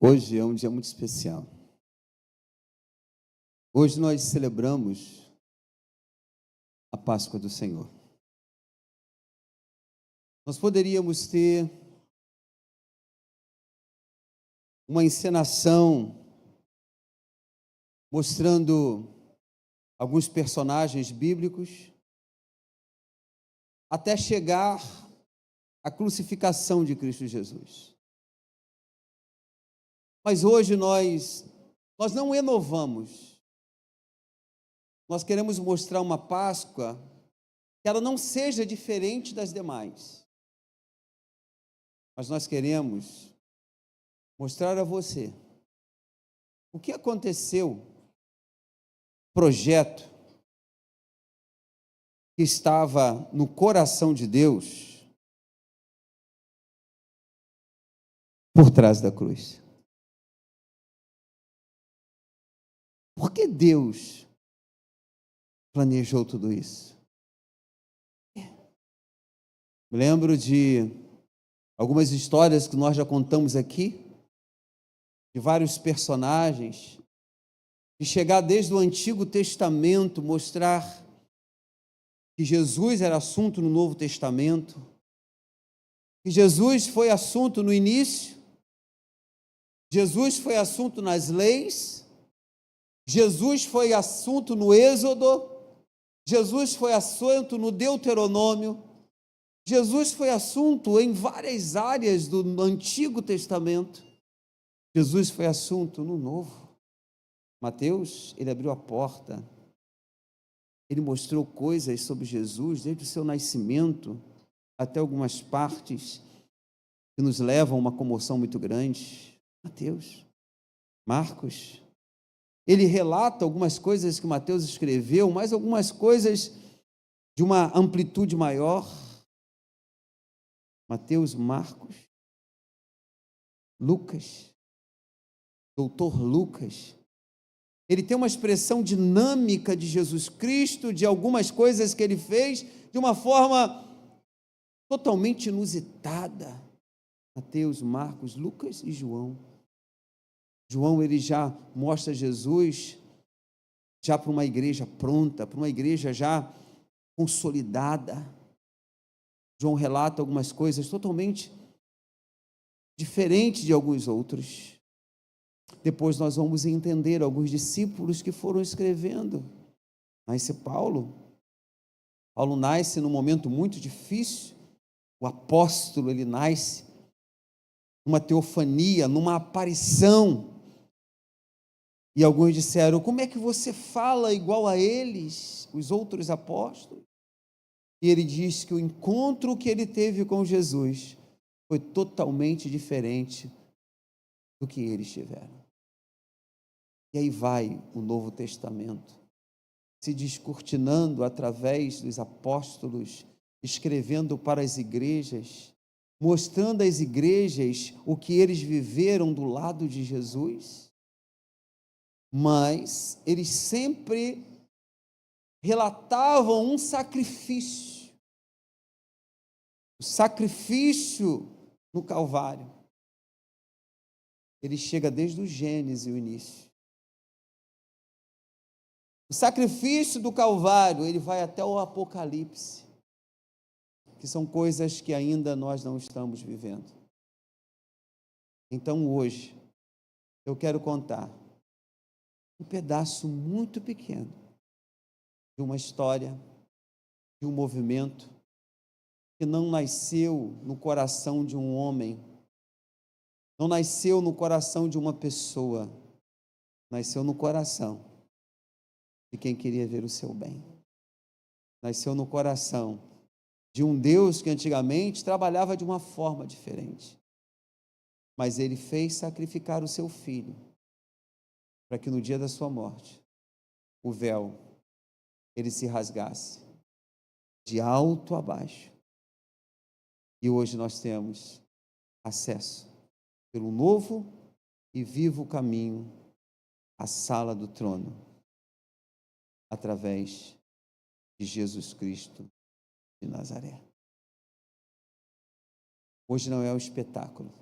Hoje é um dia muito especial. Hoje nós celebramos a Páscoa do Senhor. Nós poderíamos ter uma encenação mostrando alguns personagens bíblicos até chegar à crucificação de Cristo Jesus. Mas hoje nós não inovamos. Nós queremos mostrar uma Páscoa que ela não seja diferente das demais. Mas nós queremos mostrar a você o que aconteceu, projeto que estava no coração de Deus por trás da cruz. Por que Deus planejou tudo isso? Me lembro de algumas histórias que nós já contamos aqui, de vários personagens, de chegar desde o Antigo Testamento, mostrar que Jesus era assunto no Novo Testamento, que Jesus foi assunto no início, Jesus foi assunto nas leis, Jesus foi assunto no Êxodo, Jesus foi assunto no Deuteronômio, Jesus foi assunto em várias áreas do Antigo Testamento, Jesus foi assunto no Novo. Mateus, ele abriu a porta, ele mostrou coisas sobre Jesus, desde o seu nascimento até algumas partes que nos levam a uma comoção muito grande. Mateus, Marcos, ele relata algumas coisas que Mateus escreveu, mas algumas coisas de uma amplitude maior. Mateus, Marcos, Lucas, doutor Lucas, ele tem uma expressão dinâmica de Jesus Cristo, de algumas coisas que ele fez, de uma forma totalmente inusitada. Mateus, Marcos, Lucas e João. João, ele já mostra Jesus já para uma igreja pronta, para uma igreja já consolidada. João relata algumas coisas totalmente diferentes de alguns outros. Depois nós vamos entender alguns discípulos que foram escrevendo. Nasce Paulo. Paulo nasce num momento muito difícil. O apóstolo, ele nasce numa teofania, numa aparição. E alguns disseram: como é que você fala igual a eles, os outros apóstolos? E ele diz que o encontro que ele teve com Jesus foi totalmente diferente do que eles tiveram. E aí vai o Novo Testamento, se descortinando através dos apóstolos, escrevendo para as igrejas, mostrando às igrejas o que eles viveram do lado de Jesus, mas eles sempre relatavam um sacrifício, o sacrifício no Calvário. Ele chega desde o Gênesis, o início. O sacrifício do Calvário, ele vai até o Apocalipse, que são coisas que ainda nós não estamos vivendo. Então hoje, eu quero contar um pedaço muito pequeno de uma história, de um movimento que não nasceu no coração de um homem, não nasceu no coração de uma pessoa, nasceu no coração de quem queria ver o seu bem. Nasceu no coração de um Deus que antigamente trabalhava de uma forma diferente. Mas ele fez sacrificar o seu filho para que no dia da sua morte o véu ele se rasgasse de alto a baixo. E hoje nós temos acesso pelo novo e vivo caminho à sala do trono, através de Jesus Cristo de Nazaré. Hoje não é o espetáculo,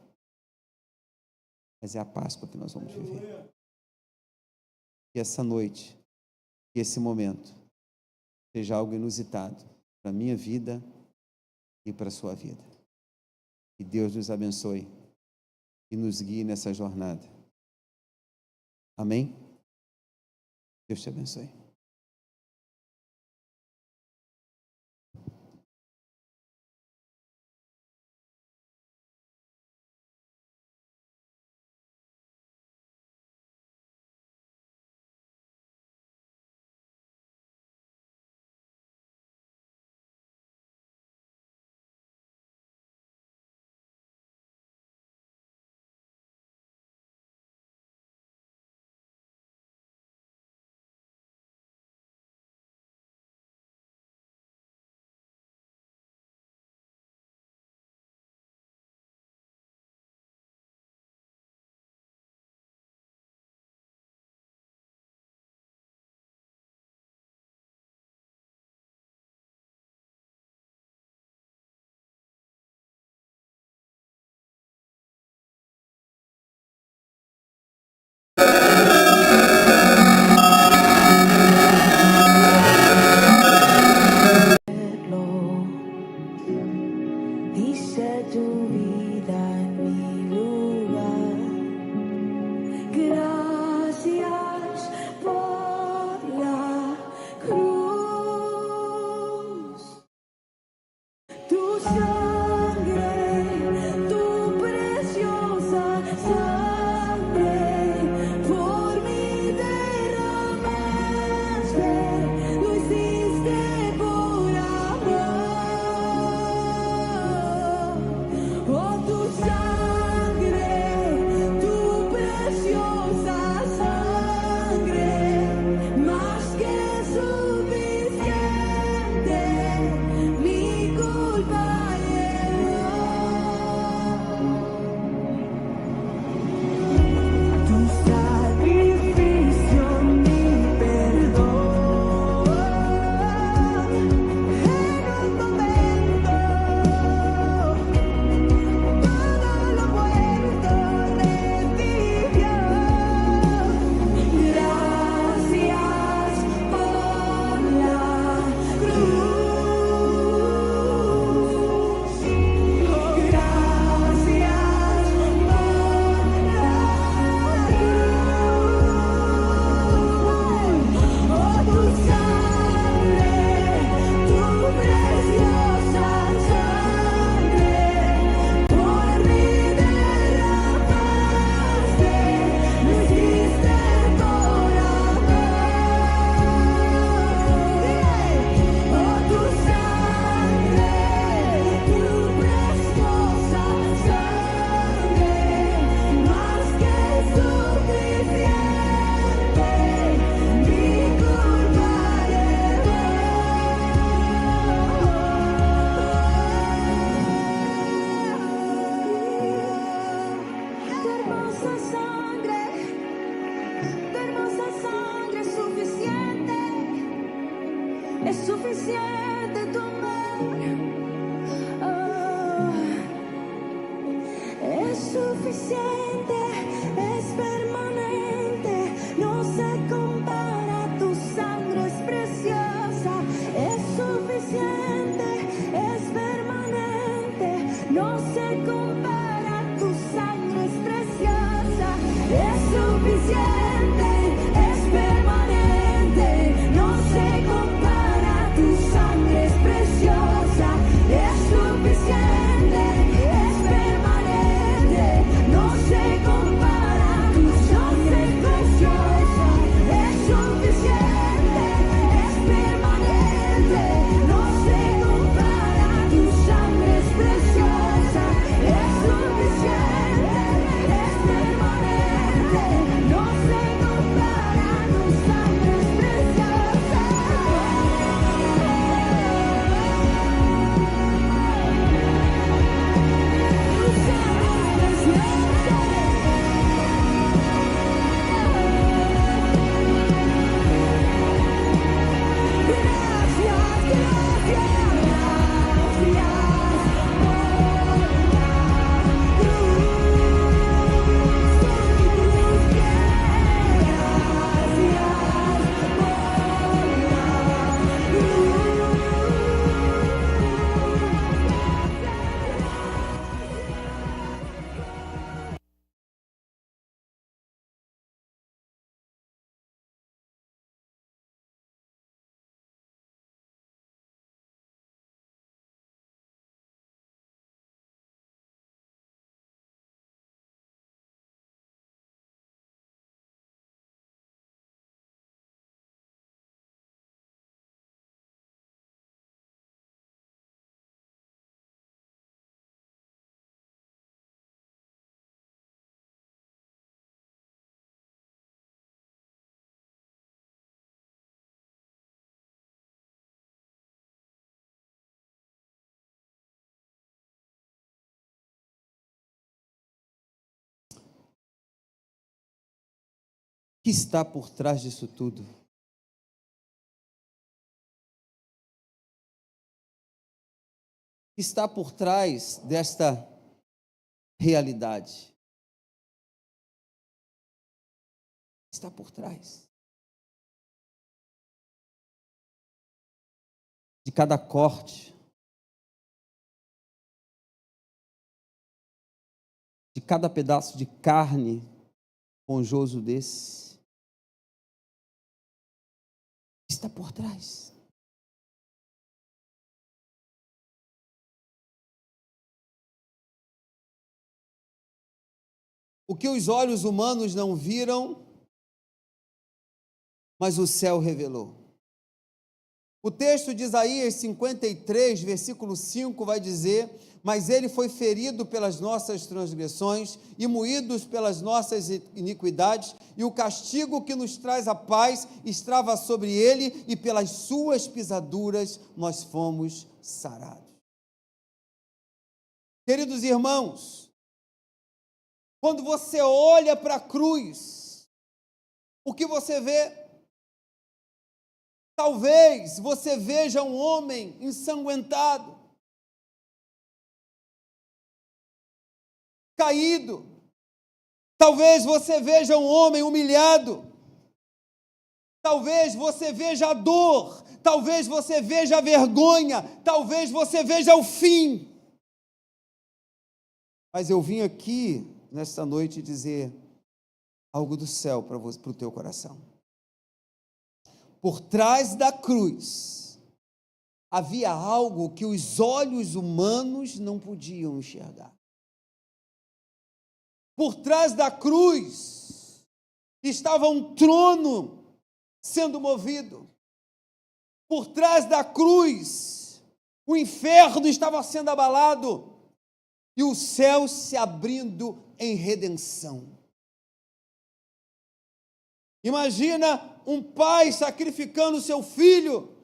mas é a Páscoa que nós vamos viver. E essa noite, e esse momento, seja algo inusitado para a minha vida e para a sua vida. Que Deus nos abençoe e nos guie nessa jornada. Amém? Deus te abençoe. Dice tu vida en mi lugar. Gracias por la cruz. Tu sangre, tu preciosa sangre, por mí derramaste, lo hiciste por amor. Oh, tu sangre, tu preciosa sangre, más que suficiente, mi culpa llevó. Tu sacrificio, mi perdón. En un momento, todo lo muerto revivió. Gracias por la cruz. Gracias por la cruz. Oh, tu sangre, tu preciosa sangre, por mí derramaste, lo hiciste por amor. Oh, tu sangre, tu preciosa sangre, más que suficiente, mi culpa tu hermosa sangre es suficiente. Es suficiente tu amor. Oh, es suficiente, es permanente, no se compara, tu sangre es preciosa. Es suficiente, es permanente, no se compara, tu sangre es preciosa. Es suficiente, es permanente. que está por trás disso tudo? O que está por trás desta realidade? O que está por trás de cada corte, de cada pedaço de carne esponjoso desse? O que está por trás? O que os olhos humanos não viram, mas o céu revelou. O texto de Isaías 53, versículo 5, vai dizer: mas ele foi ferido pelas nossas transgressões e moído pelas nossas iniquidades, e o castigo que nos traz a paz estava sobre ele, e pelas suas pisaduras nós fomos sarados. Queridos irmãos, quando você olha para a cruz, o que você vê? Talvez você veja um homem ensanguentado, caído. Talvez você veja um homem humilhado. Talvez você veja a dor. Talvez você veja a vergonha. Talvez você veja o fim. Mas eu vim aqui nesta noite dizer algo do céu para o teu coração. Por trás da cruz havia algo que os olhos humanos não podiam enxergar. Por trás da cruz estava um trono sendo movido. Por trás da cruz o inferno estava sendo abalado e o céu se abrindo em redenção. Imagina um pai sacrificando seu filho,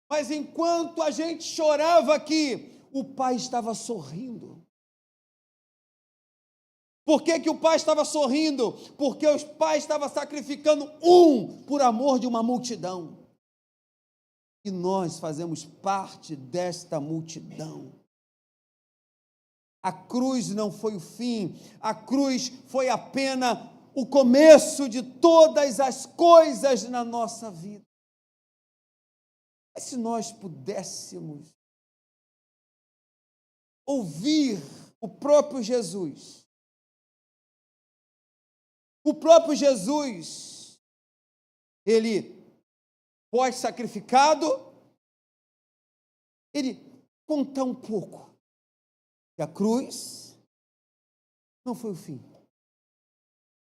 mas enquanto a gente chorava aqui, o pai estava sorrindo. Por que o pai estava sorrindo? Porque o pai estava sacrificando um por amor de uma multidão. E nós fazemos parte desta multidão. A cruz não foi o fim, a cruz foi apenas o começo de todas as coisas na nossa vida. Mas se nós pudéssemos ouvir o próprio Jesus, ele, pós-sacrificado, ele conta um pouco que a cruz não foi o fim.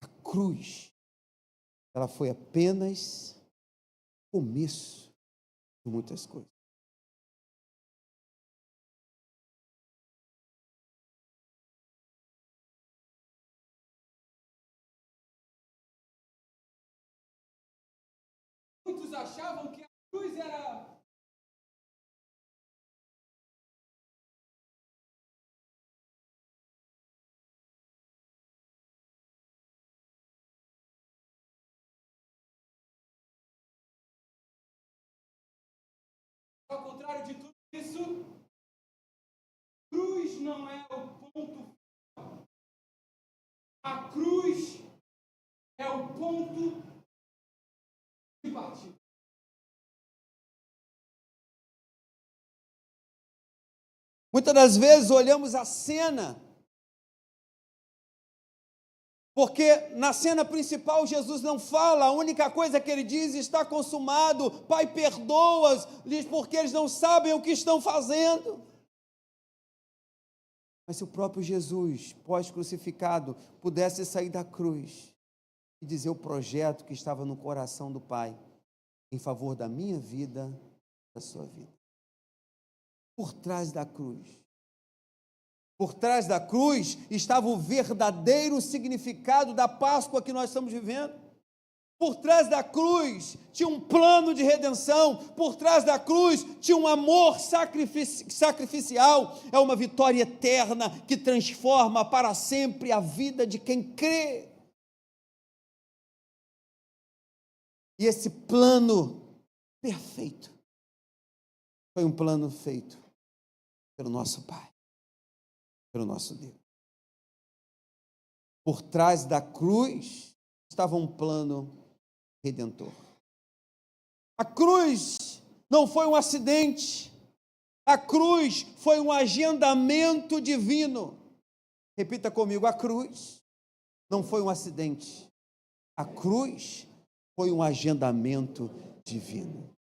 A cruz, ela foi apenas o começo de muitas coisas. Muitos achavam que a cruz era ao contrário de tudo isso, cruz não é o ponto final. A cruz é o ponto de partida. Muitas das vezes olhamos a cena, porque na cena principal Jesus não fala, a única coisa que ele diz: está consumado, Pai, perdoa-os, porque eles não sabem o que estão fazendo. Mas se o próprio Jesus, pós-crucificado, pudesse sair da cruz e dizer o projeto que estava no coração do Pai, em favor da minha vida, da sua vida. Por trás da cruz estava o verdadeiro significado da Páscoa que nós estamos vivendo. Por trás da cruz tinha um plano de redenção. Por trás da cruz tinha um amor sacrificial. É uma vitória eterna que transforma para sempre a vida de quem crê. E esse plano perfeito foi um plano feito pelo nosso Pai, pelo nosso Deus. Por trás da cruz estava um plano redentor. A cruz não foi um acidente. A cruz foi um agendamento divino. Repita comigo: a cruz não foi um acidente. A cruz foi um agendamento divino.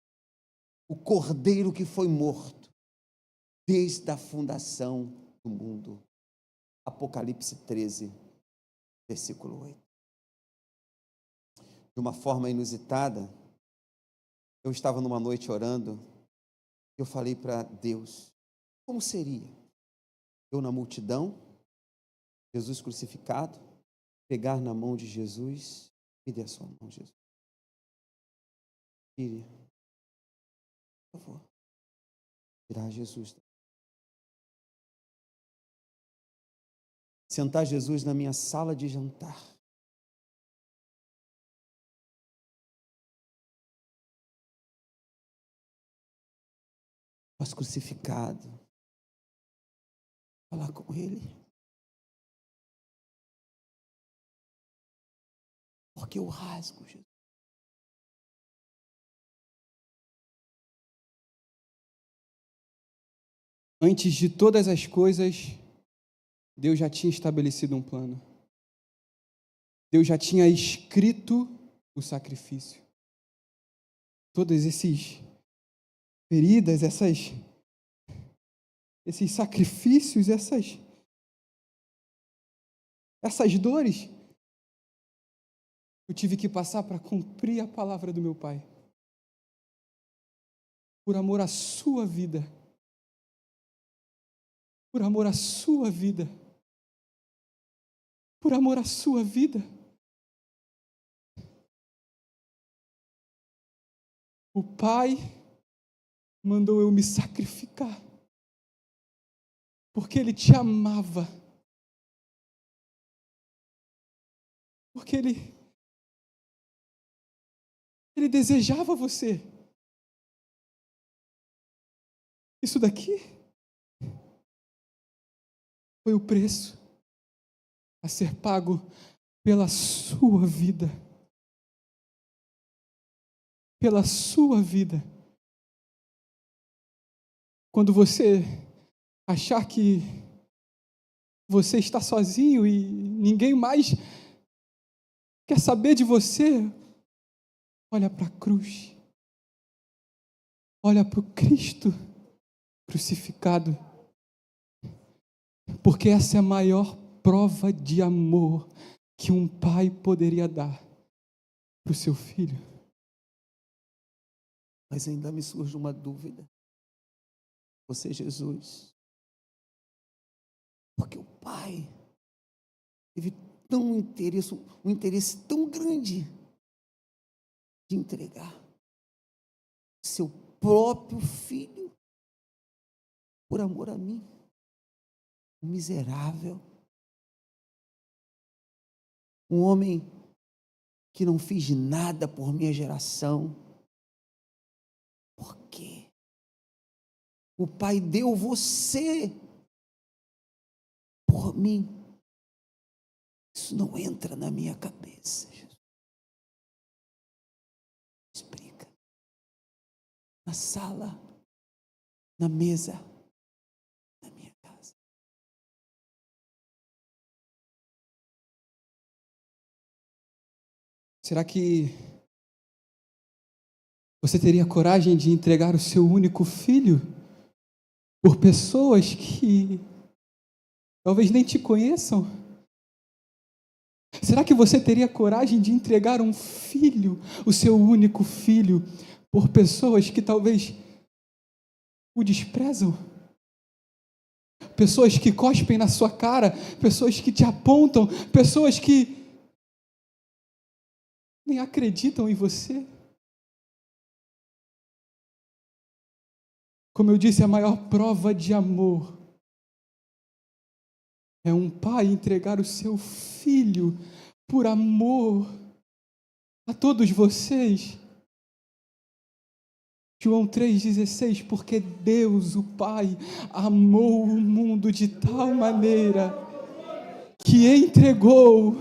O cordeiro que foi morto desde a fundação do mundo. Apocalipse 13, versículo 8. De uma forma inusitada, eu estava numa noite orando, eu falei para Deus, como seria eu na multidão, Jesus crucificado, pegar na mão de Jesus, me dê a sua mão, Jesus. Tire, por favor, tirar Jesus. Sentar Jesus na minha sala de jantar. Mas crucificado, falar com Ele, porque eu rasgo, Jesus. Antes de todas as coisas, Deus já tinha estabelecido um plano. Deus já tinha escrito o sacrifício. Todas essas feridas, esses sacrifícios, essas dores, eu tive que passar para cumprir a palavra do meu Pai. Por amor à sua vida. Por amor à sua vida. Por amor à sua vida. O Pai mandou eu me sacrificar, porque Ele te amava, porque Ele desejava você. Isso daqui foi o preço a ser pago pela sua vida. Pela sua vida. Quando você achar que você está sozinho e ninguém mais quer saber de você, olha para a cruz. Olha para o Cristo crucificado. Porque essa é a maior prova de amor que um pai poderia dar para o seu filho. Mas ainda me surge uma dúvida. Você, Jesus, porque o Pai teve um interesse tão grande de entregar seu próprio filho por amor a mim, um miserável, um homem que não fiz nada por minha geração. Por quê? O Pai deu você por mim. Isso não entra na minha cabeça, Jesus. Explica. Na sala, na mesa, na minha casa. Será que você teria coragem de entregar o seu único filho por pessoas que talvez nem te conheçam? Será que você teria coragem de entregar um filho, o seu único filho, por pessoas que talvez o desprezam? Pessoas que cospem na sua cara, pessoas que te apontam, pessoas que nem acreditam em você? Como eu disse, a maior prova de amor é um pai entregar o seu filho por amor a todos vocês. João 3,16, porque Deus, o Pai, amou o mundo de tal maneira que entregou.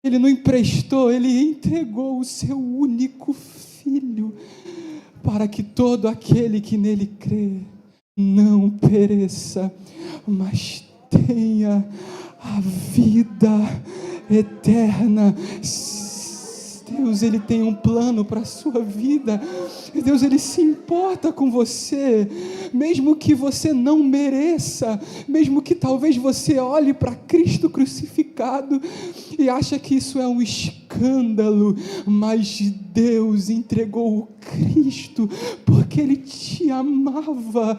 Ele não emprestou, ele entregou o seu único Filho, para que todo aquele que nele crê não pereça, mas tenha a vida eterna. Deus, Ele tem um plano para a sua vida. Deus, Ele se importa com você, mesmo que você não mereça, mesmo que talvez você olhe para Cristo crucificado e acha que isso é um escândalo, mas Deus entregou o Cristo porque Ele te amava,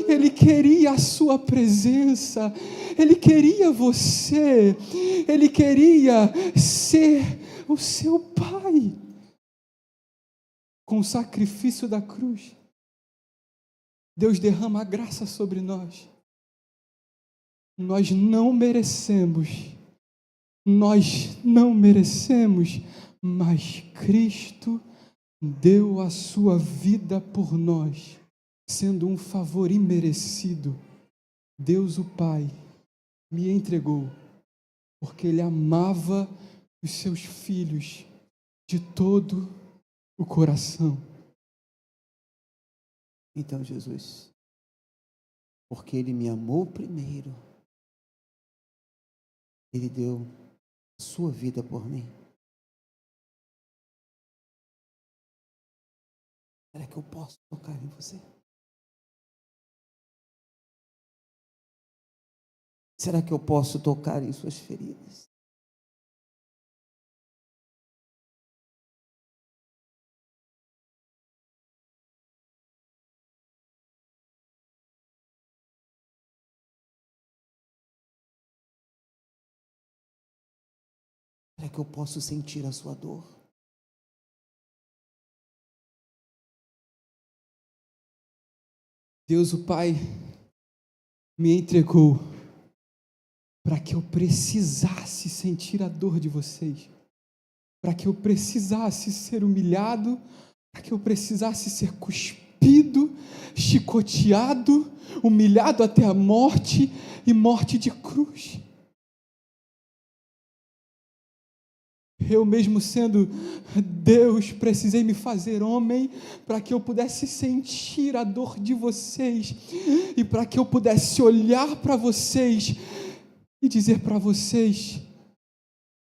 Ele queria a sua presença, Ele queria você, Ele queria ser o seu Pai. Com o sacrifício da cruz, Deus derrama a graça sobre nós. Nós não merecemos, mas Cristo deu a sua vida por nós, sendo um favor imerecido. Deus, o Pai, me entregou, porque Ele amava os seus filhos de todo o coração. Então, Jesus, porque Ele me amou primeiro, Ele deu a sua vida por mim. Será que eu posso tocar em você? Será que eu posso tocar em suas feridas? Será que eu posso sentir a sua dor? Deus, o Pai, me entregou para que eu precisasse sentir a dor de vocês, para que eu precisasse ser humilhado, para que eu precisasse ser cuspido, chicoteado, humilhado até a morte e morte de cruz. Eu mesmo sendo Deus, precisei me fazer homem para que eu pudesse sentir a dor de vocês e para que eu pudesse olhar para vocês e dizer para vocês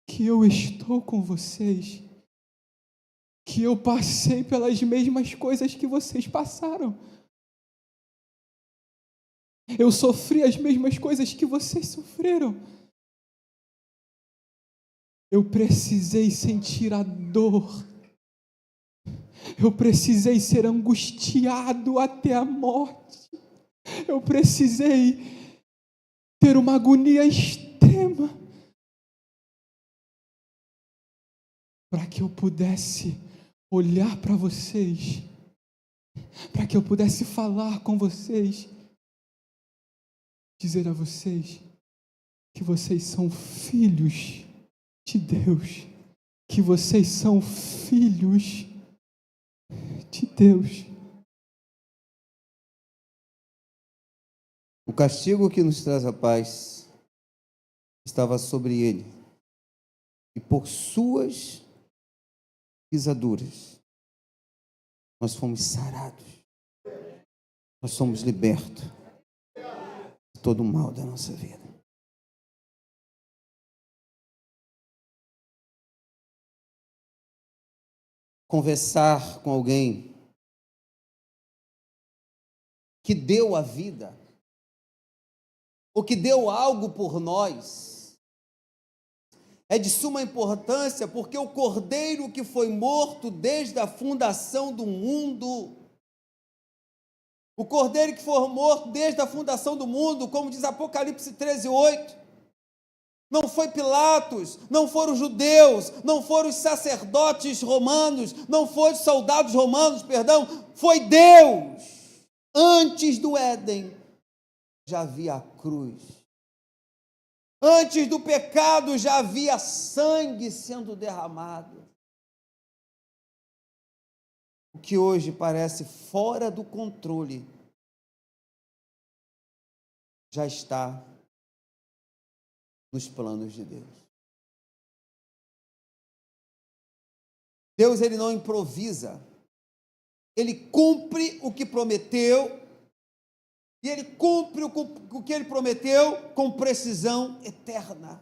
que eu estou com vocês, que eu passei pelas mesmas coisas que vocês passaram. Eu sofri as mesmas coisas que vocês sofreram. Eu precisei sentir a dor. Eu precisei ser angustiado até a morte. Eu precisei ter uma agonia extrema para que eu pudesse olhar para vocês, para que eu pudesse falar com vocês, dizer a vocês que vocês são filhos de Deus, que vocês são filhos de Deus. O castigo que nos traz a paz estava sobre ele, e por suas pisaduras nós fomos sarados, nós somos libertos de todo o mal da nossa vida. Conversar com alguém que deu a vida, ou que deu algo por nós, é de suma importância, porque o Cordeiro que foi morto desde a fundação do mundo, o Cordeiro que foi morto desde a fundação do mundo, como diz Apocalipse 13:8, não foi Pilatos, não foram os judeus, não foram os sacerdotes romanos, não foram os soldados romanos, perdão, foi Deus. Antes do Éden já havia a cruz. Antes do pecado já havia sangue sendo derramado. o que hoje parece fora do controle, já está nos planos de Deus. Deus, ele não improvisa. Ele cumpre o que prometeu, e ele cumpre o que ele prometeu com precisão eterna.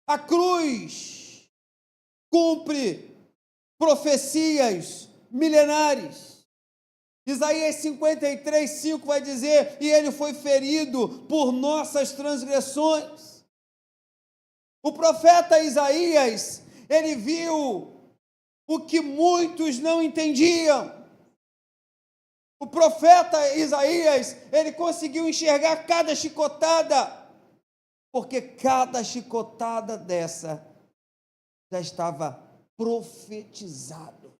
A cruz cumpre profecias milenares. Isaías 53:5 vai dizer: e ele foi ferido por nossas transgressões. O profeta Isaías, ele viu o que muitos não entendiam. O profeta Isaías, ele conseguiu enxergar cada chicotada, porque cada chicotada dessa já estava profetizado.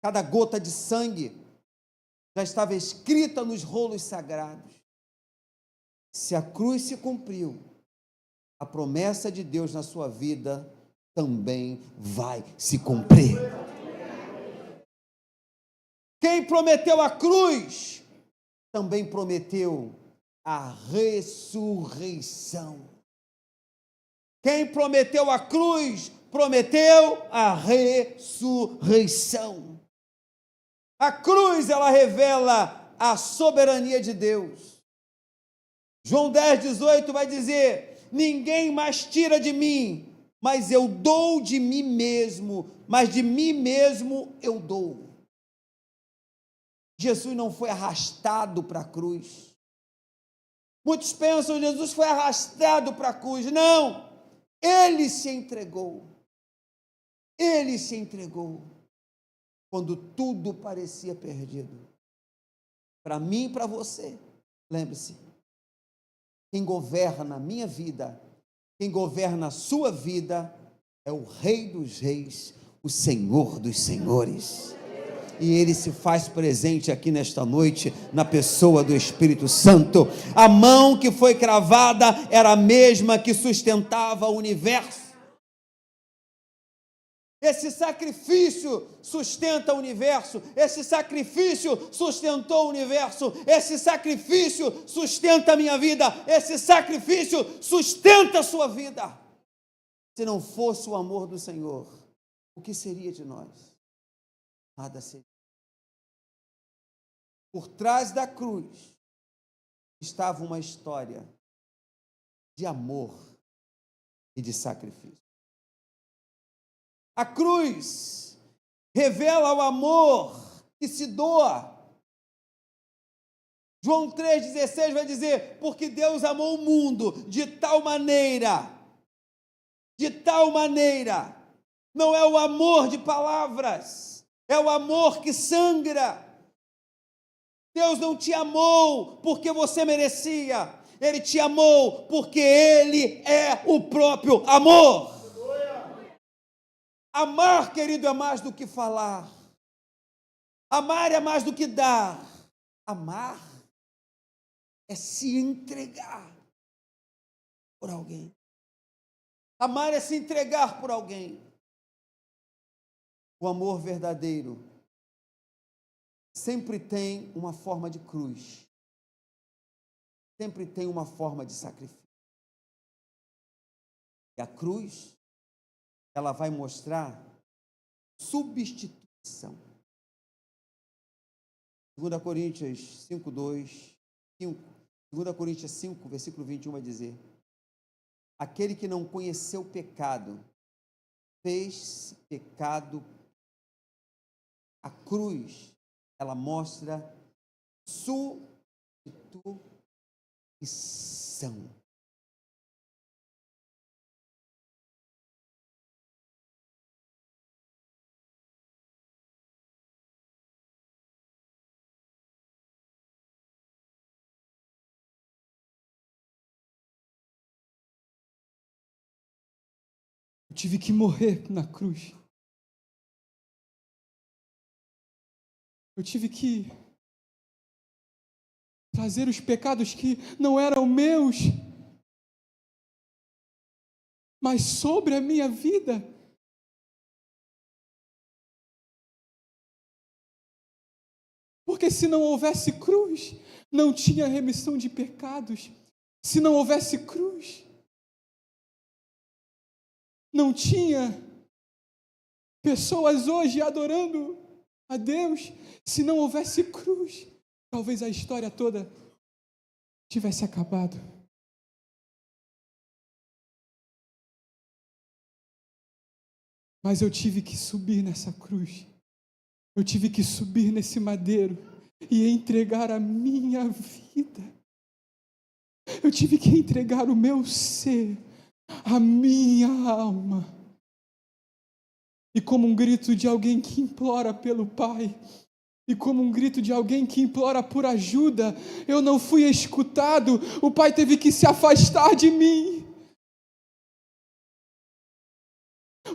Cada gota de sangue já estava escrita nos rolos sagrados. Se a cruz se cumpriu, a promessa de Deus na sua vida também vai se cumprir. Quem prometeu a cruz, também prometeu a ressurreição. Quem prometeu a cruz, prometeu a ressurreição. A cruz, ela revela a soberania de Deus. João 10:18 vai dizer: ninguém mais tira de mim, mas eu dou de mim mesmo, mas de mim mesmo eu dou. Jesus não foi arrastado para a cruz. Muitos pensam que Jesus foi arrastado para a cruz. Não, ele se entregou. Ele se entregou quando tudo parecia perdido. Para mim e para você, lembre-se, quem governa a minha vida, quem governa a sua vida, é o Rei dos Reis, o Senhor dos Senhores. E Ele se faz presente aqui nesta noite, na pessoa do Espírito Santo. A mão que foi cravada era a mesma que sustentava o universo. Esse sacrifício sustenta o universo, esse sacrifício sustentou o universo, esse sacrifício sustenta a minha vida, esse sacrifício sustenta a sua vida. Se não fosse o amor do Senhor, o que seria de nós? Nada seria. Por trás da cruz estava uma história de amor e de sacrifício. A cruz revela o amor que se doa. João 3,16 vai dizer: porque Deus amou o mundo de tal maneira, não é o amor de palavras, é o amor que sangra. Deus não te amou porque você merecia, Ele te amou porque Ele é o próprio amor. Amar, querido, é mais do que falar. Amar é mais do que dar. Amar é se entregar por alguém. Amar é se entregar por alguém. O amor verdadeiro sempre tem uma forma de cruz. Sempre tem uma forma de sacrifício. E a cruz, ela vai mostrar substituição. 2 Coríntios 5, versículo 21 vai dizer: aquele que não conheceu o pecado, fez pecado. A cruz, ela mostra substituição. Eu tive que morrer na cruz. Eu tive que trazer os pecados que não eram meus, mas sobre a minha vida. Porque se não houvesse cruz, não tinha remissão de pecados. Se não houvesse cruz, não tinha pessoas hoje adorando a Deus. Se não houvesse cruz, talvez a história toda tivesse acabado. Mas eu tive que subir nessa cruz. Eu tive que subir nesse madeiro e entregar a minha vida. Eu tive que entregar o meu ser, a minha alma. E como um grito de alguém que implora pelo Pai, e como um grito de alguém que implora por ajuda, eu não fui escutado. O Pai teve que se afastar de mim.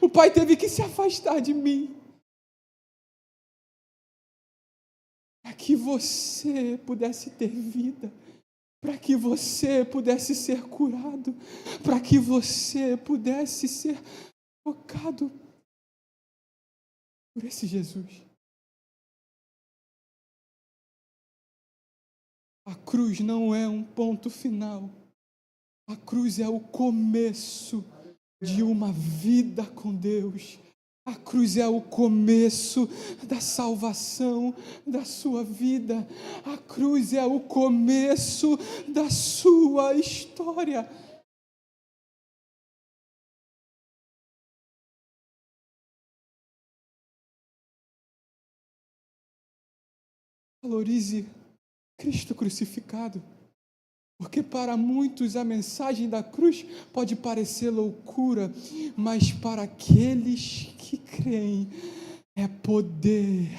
O Pai teve que se afastar de mim. Para que você pudesse ter vida. Para que você pudesse ser curado. Para que você pudesse ser tocado por esse Jesus. A cruz não é um ponto final. A cruz é o começo de uma vida com Deus. A cruz é o começo da salvação da sua vida. A cruz é o começo da sua história. Valorize Cristo crucificado. Porque para muitos a mensagem da cruz pode parecer loucura, mas para aqueles que creem é poder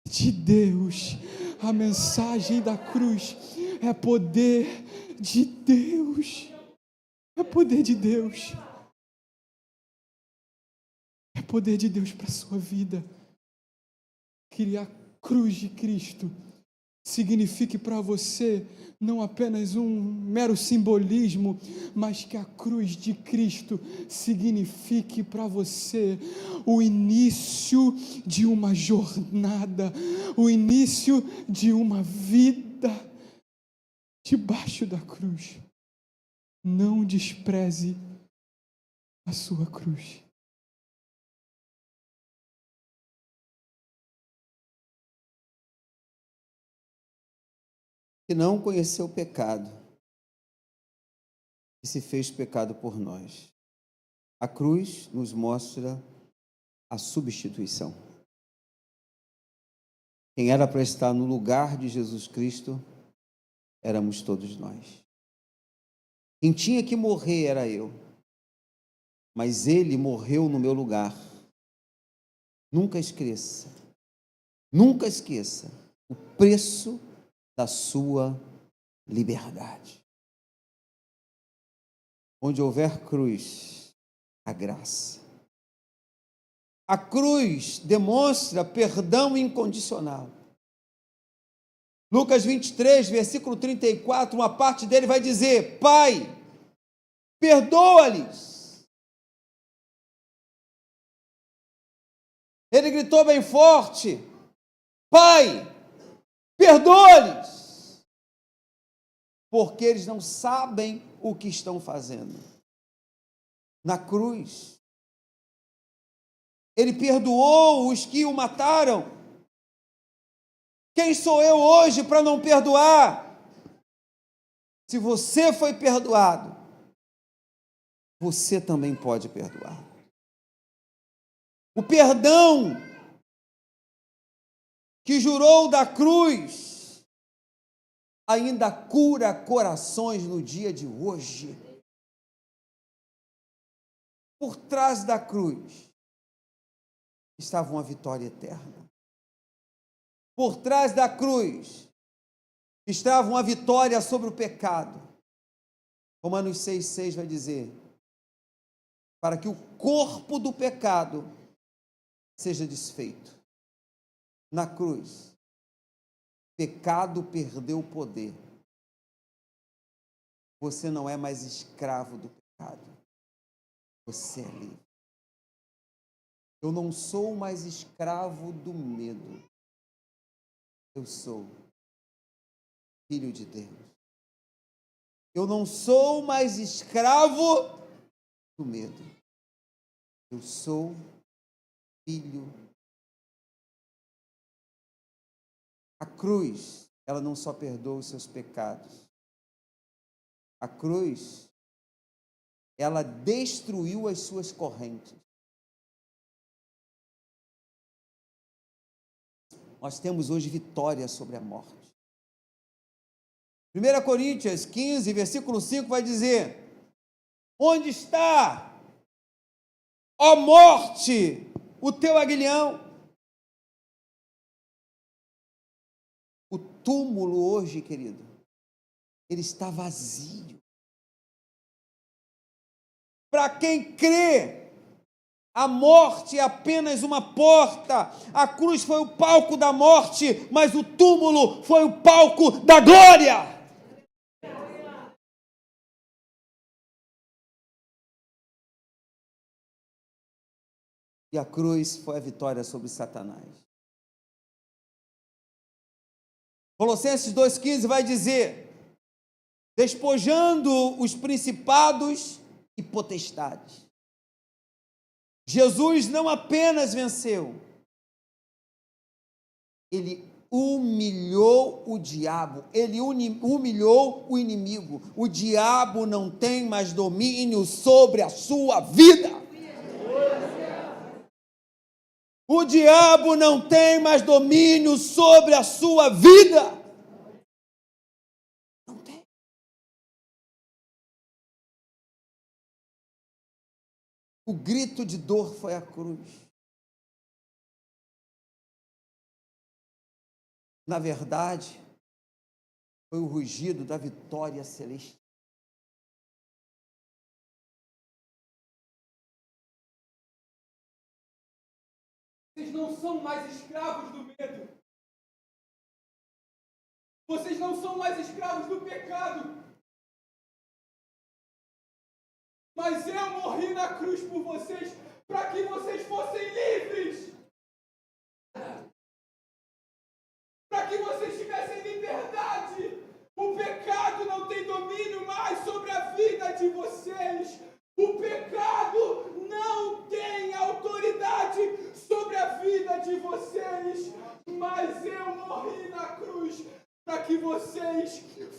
de Deus. A mensagem da cruz é poder de Deus. É poder de Deus. É poder de Deus para a sua vida. Que a cruz de Cristo signifique para você não apenas um mero simbolismo, mas que a cruz de Cristo signifique para você o início de uma jornada, o início de uma vida debaixo da cruz. Não despreze a sua cruz. Que não conheceu o pecado e se fez pecado por nós. A cruz nos mostra a substituição. Quem era para estar no lugar de Jesus Cristo, éramos todos nós. Quem tinha que morrer era eu, mas Ele morreu no meu lugar. Nunca esqueça o preço da sua liberdade. Onde houver cruz, a graça. A cruz demonstra perdão incondicional. Lucas 23, versículo 34, uma parte dele vai dizer: Pai, perdoa-lhes. Ele gritou bem forte: Pai, perdoa-lhes, porque eles não sabem o que estão fazendo. Na cruz, Ele perdoou os que o mataram. Quem sou eu hoje para não perdoar? Se você foi perdoado, você também pode perdoar. O perdão que jurou da cruz ainda cura corações no dia de hoje. Por trás da cruz estava uma vitória eterna. Por trás da cruz estava uma vitória sobre o pecado. Romanos 6,6 vai dizer: para que o corpo do pecado seja desfeito. Na cruz, pecado perdeu o poder. Você não é mais escravo do pecado. Você é livre. Eu não sou mais escravo do medo. Eu sou filho de Deus. Eu não sou mais escravo do medo. Eu sou filho. A cruz, ela não só perdoa os seus pecados. A cruz, ela destruiu as suas correntes. Nós temos hoje vitória sobre a morte. 1 Coríntios 15, versículo 5 vai dizer: onde está, ó morte, o teu aguilhão? O túmulo hoje, querido, ele está vazio. Para quem crê, a morte é apenas uma porta. A cruz foi o palco da morte, mas o túmulo foi o palco da glória. E a cruz foi a vitória sobre Satanás. Colossenses 2,15 vai dizer: despojando os principados e potestades. Jesus não apenas venceu, ele humilhou o diabo, ele humilhou o inimigo. O diabo não tem mais domínio sobre a sua vida. O diabo não tem mais domínio sobre a sua vida. Não tem. O grito de dor foi a cruz. Na verdade, foi o rugido da vitória celestial. Vocês não são mais escravos do medo. Vocês não são mais escravos do pecado. Mas eu morri na cruz por vocês, para que vocês fossem livres. Para que vocês tivessem liberdade. O pecado não tem domínio mais sobre a vida de vocês. O pecado não tem autoridade sobre a vida de vocês. Mas eu morri na cruz para que vocês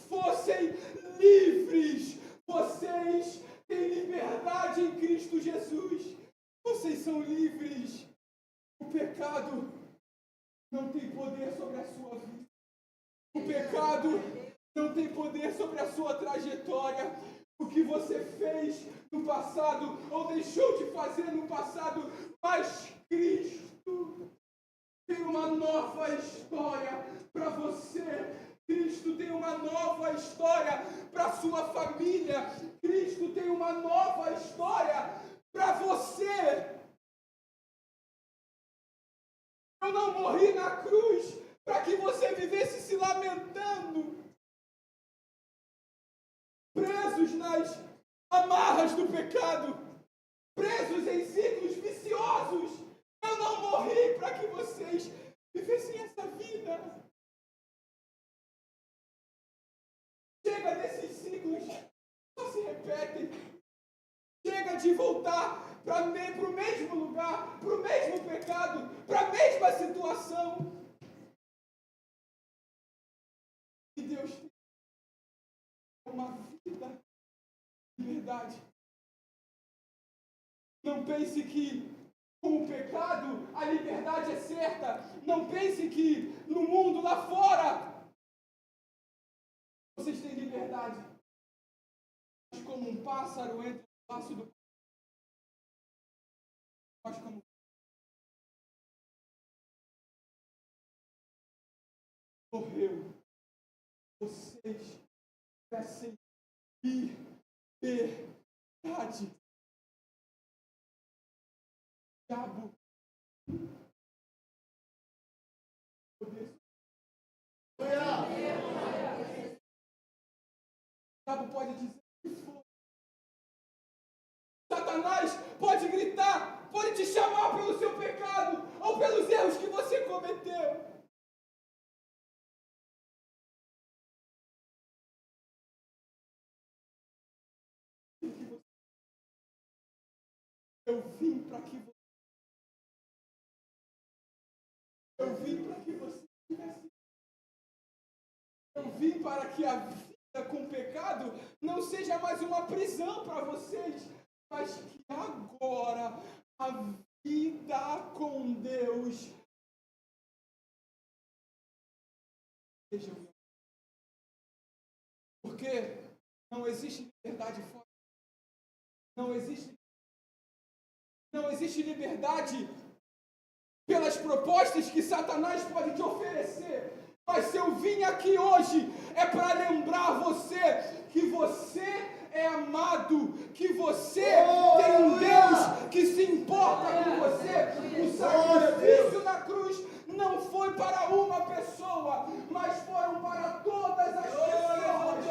fossem livres. Vocês têm liberdade em Cristo Jesus. Vocês são livres. O pecado não tem poder sobre a sua vida. O pecado não tem poder sobre a sua trajetória. O que você fez no passado ou deixou de fazer no passado, mas Cristo tem uma nova história para você. Cristo tem uma nova história para a sua família. Cristo tem uma nova história para você. Eu não morri na cruz para que você vivesse se lamentando, presos nas amarras do pecado, presos em ciclos viciosos. Eu não morri para que vocês vivessem essa vida. Chega desses ciclos, só se repetem. Chega de voltar para o mesmo lugar, para o mesmo pecado, para a mesma situação. E Deus tem uma vida de verdade. Não pense que com o pecado a liberdade é certa. Não pense que no mundo lá fora vocês têm liberdade. Mas como um pássaro entra no laço do nós como morreu. Vocês tivessem liberdade. Diabo. O diabo pode dizer o que for. Satanás pode gritar, pode te chamar pelo seu pecado ou pelos erros que você cometeu. Eu vim para que você. Eu vim para que você tivesse. Eu vim para que a vida com pecado não seja mais uma prisão para vocês, mas que agora a vida com Deus seja. Porque não existe liberdade fora. Não existe liberdade pelas propostas que Satanás pode te oferecer. Mas se eu vim aqui hoje, é para lembrar você que você é amado, que você tem um Deus que se importa com você. O sacrifício na cruz não foi para uma pessoa, mas foram para todas as pessoas.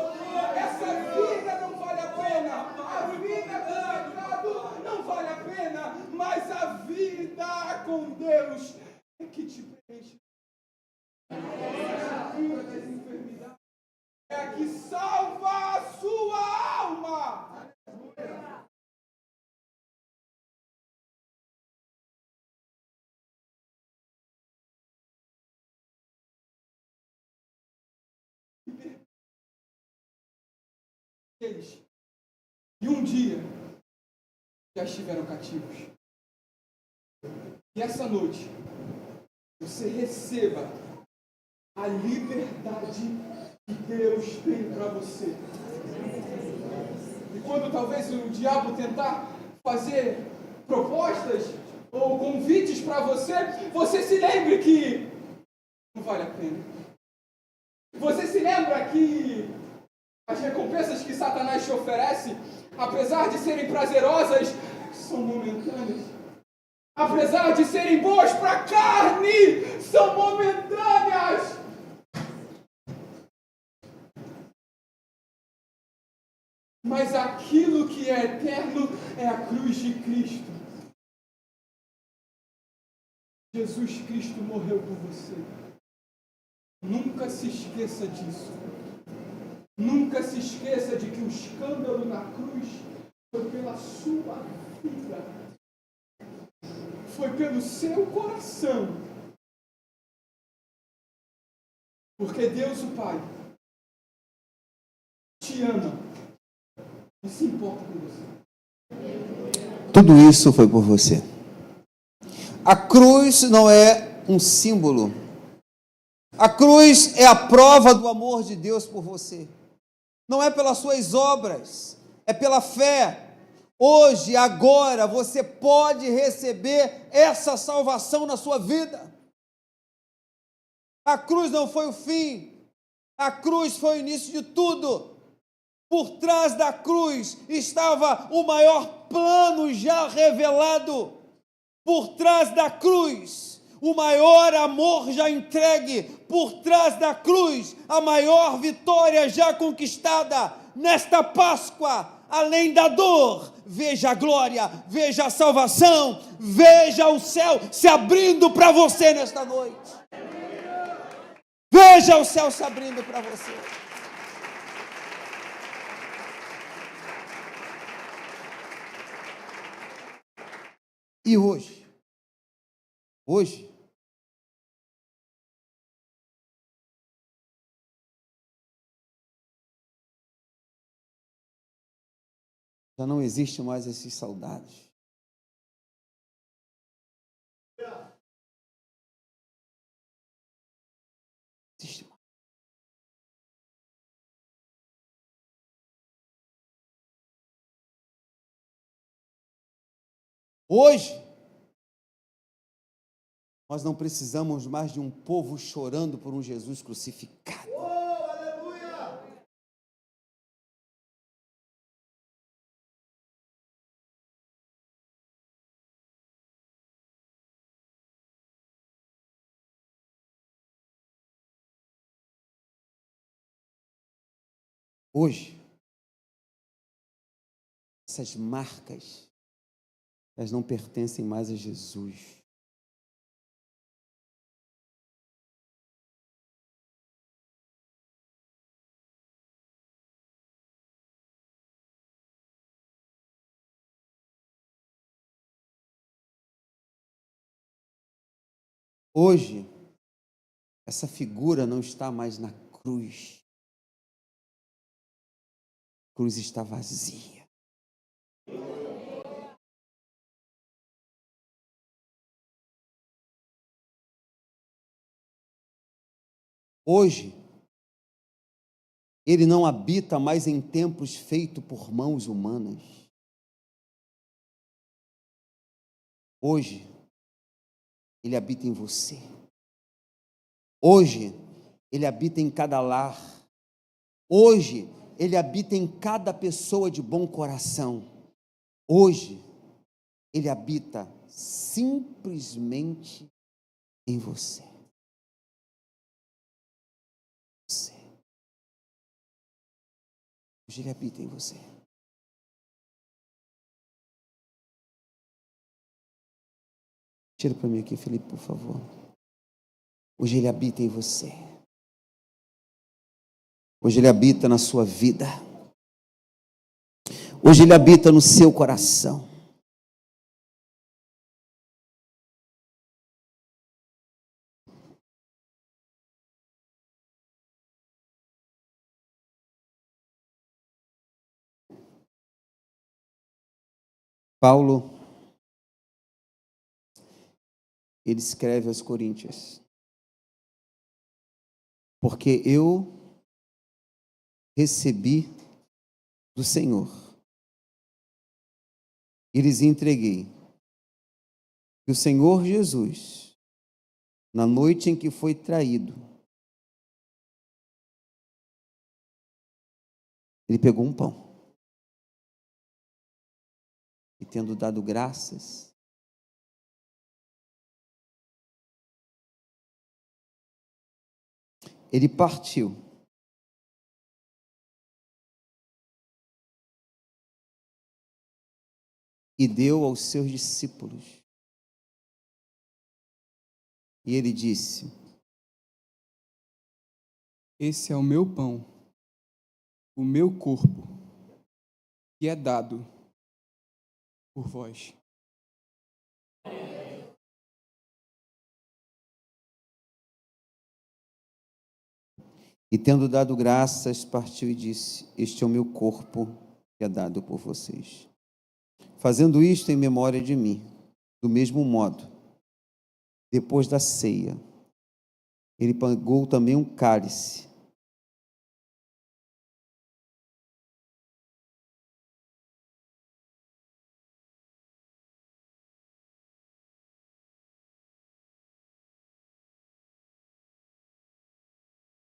Essa vida não vale a pena. A vida com pecado não vale a pena, mas a vida com Deus é que te preenche. É a cura das enfermidades. É a que salva a sua alma. Eles, e um dia, já estiveram cativos. E essa noite, você receba a liberdade que Deus tem para você. E quando talvez o diabo tentar fazer propostas ou convites para você, você se lembre que não vale a pena. Você se lembra que as recompensas que Satanás te oferece, apesar de serem prazerosas, são momentâneas. Apesar de serem boas para a carne, são momentâneas. Mas aquilo que é eterno é a cruz de Cristo. Jesus Cristo morreu por você. Nunca se esqueça disso. Nunca se esqueça de que o escândalo na cruz foi pela sua vida. Foi pelo seu coração. Porque Deus, o Pai, te ama e se importa com você. Tudo isso foi por você. A cruz não é um símbolo. A cruz é a prova do amor de Deus por você. Não é pelas suas obras, é pela fé. Hoje, agora, você pode receber essa salvação na sua vida. A cruz não foi o fim, a cruz foi o início de tudo. Por trás da cruz estava o maior plano já revelado. Por trás da cruz, o maior amor já entregue. Por trás da cruz, a maior vitória já conquistada. Nesta Páscoa, além da dor, veja a glória, veja a salvação, veja o céu se abrindo para você nesta noite. Veja o céu se abrindo para você. E hoje, já não existe mais esses soldados. Existe mais. Hoje, nós não precisamos mais de um povo chorando por um Jesus crucificado. Hoje, essas marcas, elas não pertencem mais a Jesus. Hoje, essa figura não está mais na cruz. A cruz está vazia. Hoje, ele não habita mais em templos feitos por mãos humanas. Hoje, ele habita em você. Hoje, ele habita em cada lar. Hoje, ele habita em cada pessoa de bom coração. Hoje, ele habita simplesmente em você. Hoje ele habita em você. Tira para mim aqui, Felipe, por favor. Hoje ele habita em você. Hoje ele habita na sua vida. Hoje ele habita no seu coração. Paulo, ele escreve aos Coríntios: porque eu recebi do Senhor e lhes entreguei que o Senhor Jesus, na noite em que foi traído, ele pegou um pão e, tendo dado graças, ele partiu e deu aos seus discípulos. E ele disse: Esse é o meu pão, o meu corpo, que é dado por vós. E tendo dado graças, partiu e disse: este é o meu corpo que é dado por vocês. Fazendo isto em memória de mim. Do mesmo modo, depois da ceia, ele pegou também um cálice.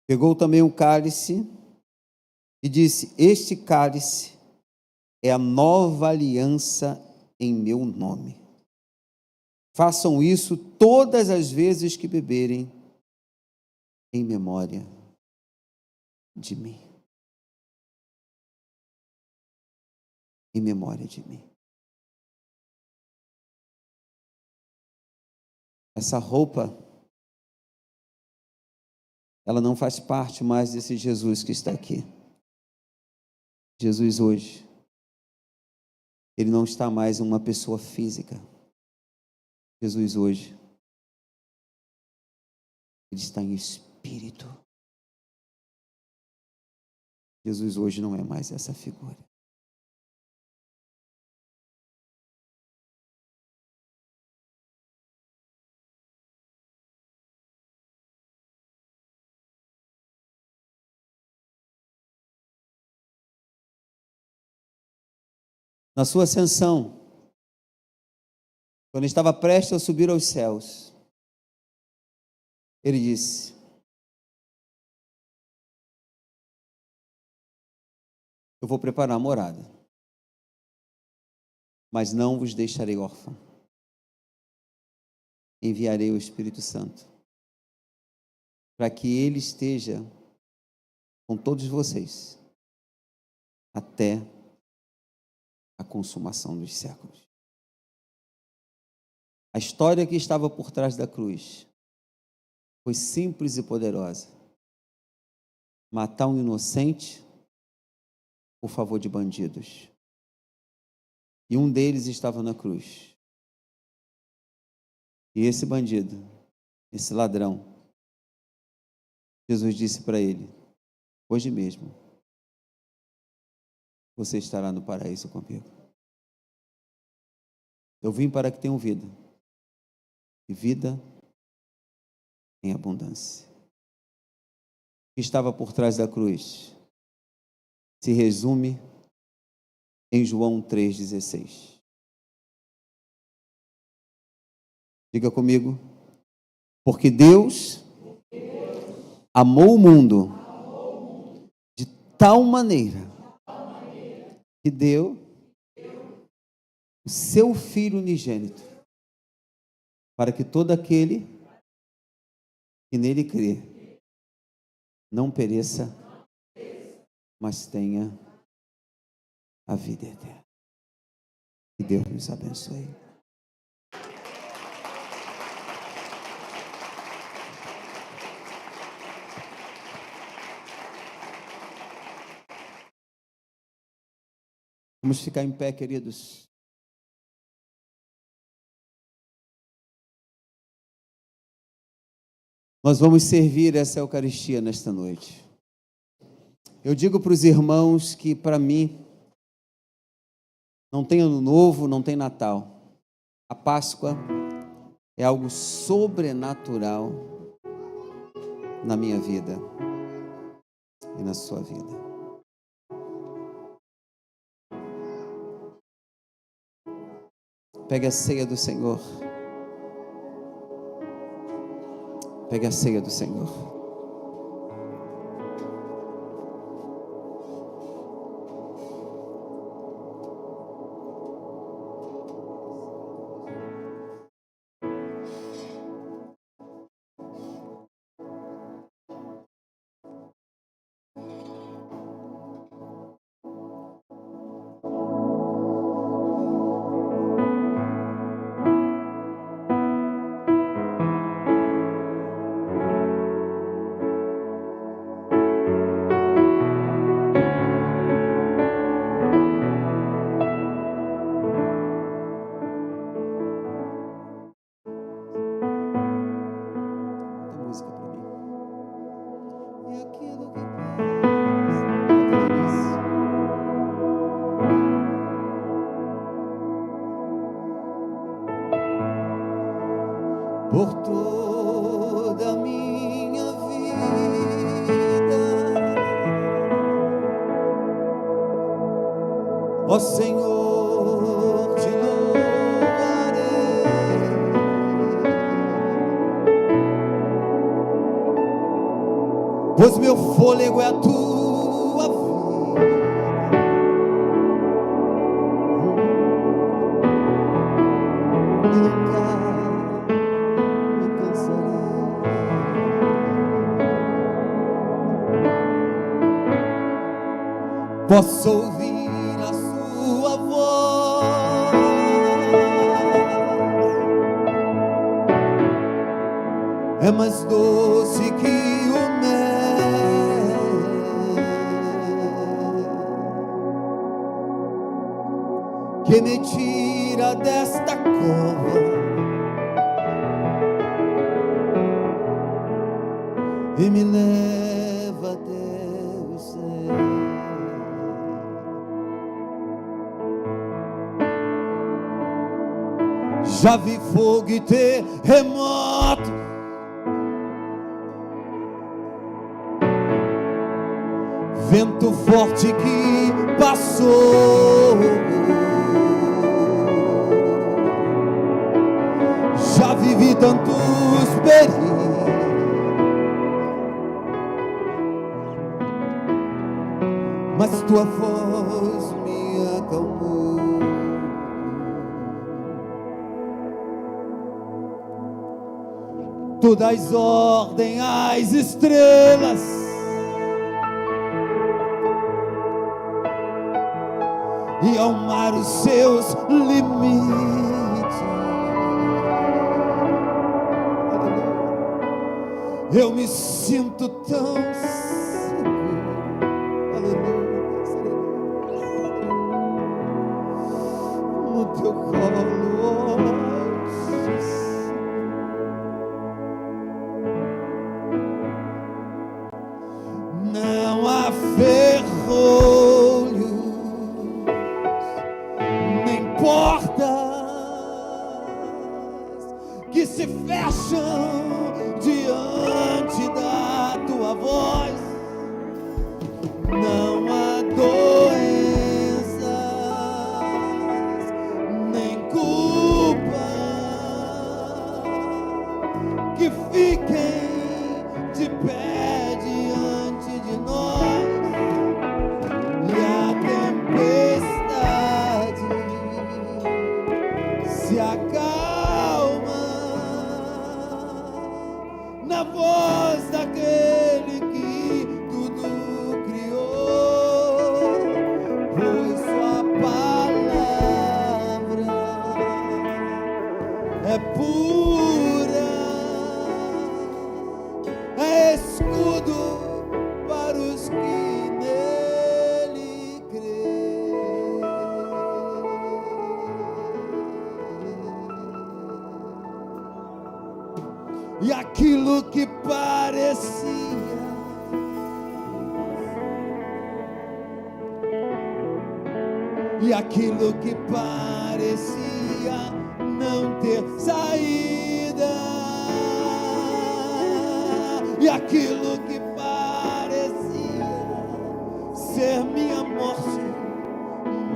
Pegou também um cálice e disse: este cálice é a nova aliança em meu nome. Façam isso todas as vezes que beberem, em memória de mim. Em memória de mim. Essa roupa, ela não faz parte mais desse Jesus que está aqui. Jesus hoje, ele não está mais uma pessoa física. Jesus hoje, ele está em espírito. Jesus hoje não é mais essa figura. Na sua ascensão, quando estava prestes a subir aos céus, ele disse: eu vou preparar a morada, mas não vos deixarei órfão. Enviarei o Espírito Santo, para que ele esteja com todos vocês, até a consumação dos séculos. A história que estava por trás da cruz foi simples e poderosa. Matar um inocente por favor de bandidos. E um deles estava na cruz. E esse bandido esse ladrão, Jesus disse para ele: hoje mesmo você estará no paraíso comigo. Eu vim para que tenham vida, e vida em abundância. O que estava por trás da cruz se resume em João 3,16. Diga comigo. Porque Deus amou o mundo de tal maneira que deu o seu Filho unigênito, para que todo aquele que nele crê não pereça, mas tenha a vida eterna. Que Deus nos abençoe. Vamos ficar em pé, queridos. Nós vamos servir essa Eucaristia nesta noite. Eu digo para os irmãos que, para mim, não tem Ano Novo, não tem Natal. A Páscoa é algo sobrenatural na minha vida e na sua vida. Pegue a ceia do Senhor. Pegue a ceia do Senhor. Por toda a minha vida, ó Senhor, te louvarei, pois meu fôlego é a tua vida, e nunca posso ouvir a sua voz, é mais doce que o mel, que me tira desta cova e me leva até o céu. Já vi fogo e terremoto, vento forte que passou. Já vivi tantos perigos, mas tua voz me acalmou. Tu dás ordem às estrelas, e ao mar os seus limites. Eu me sinto tão seguro, aleluia, no teu colo, oh Jesus. portas que se fecham diante da tua voz. Não há doenças nem culpa que fiquem de pé diante de nós. E a tempestade se acalma na voz daquele que tudo criou, pois sua palavra é pura, é escudo para os que nele creem. E aquilo que parecia não ter saída, e aquilo que parecia ser minha morte,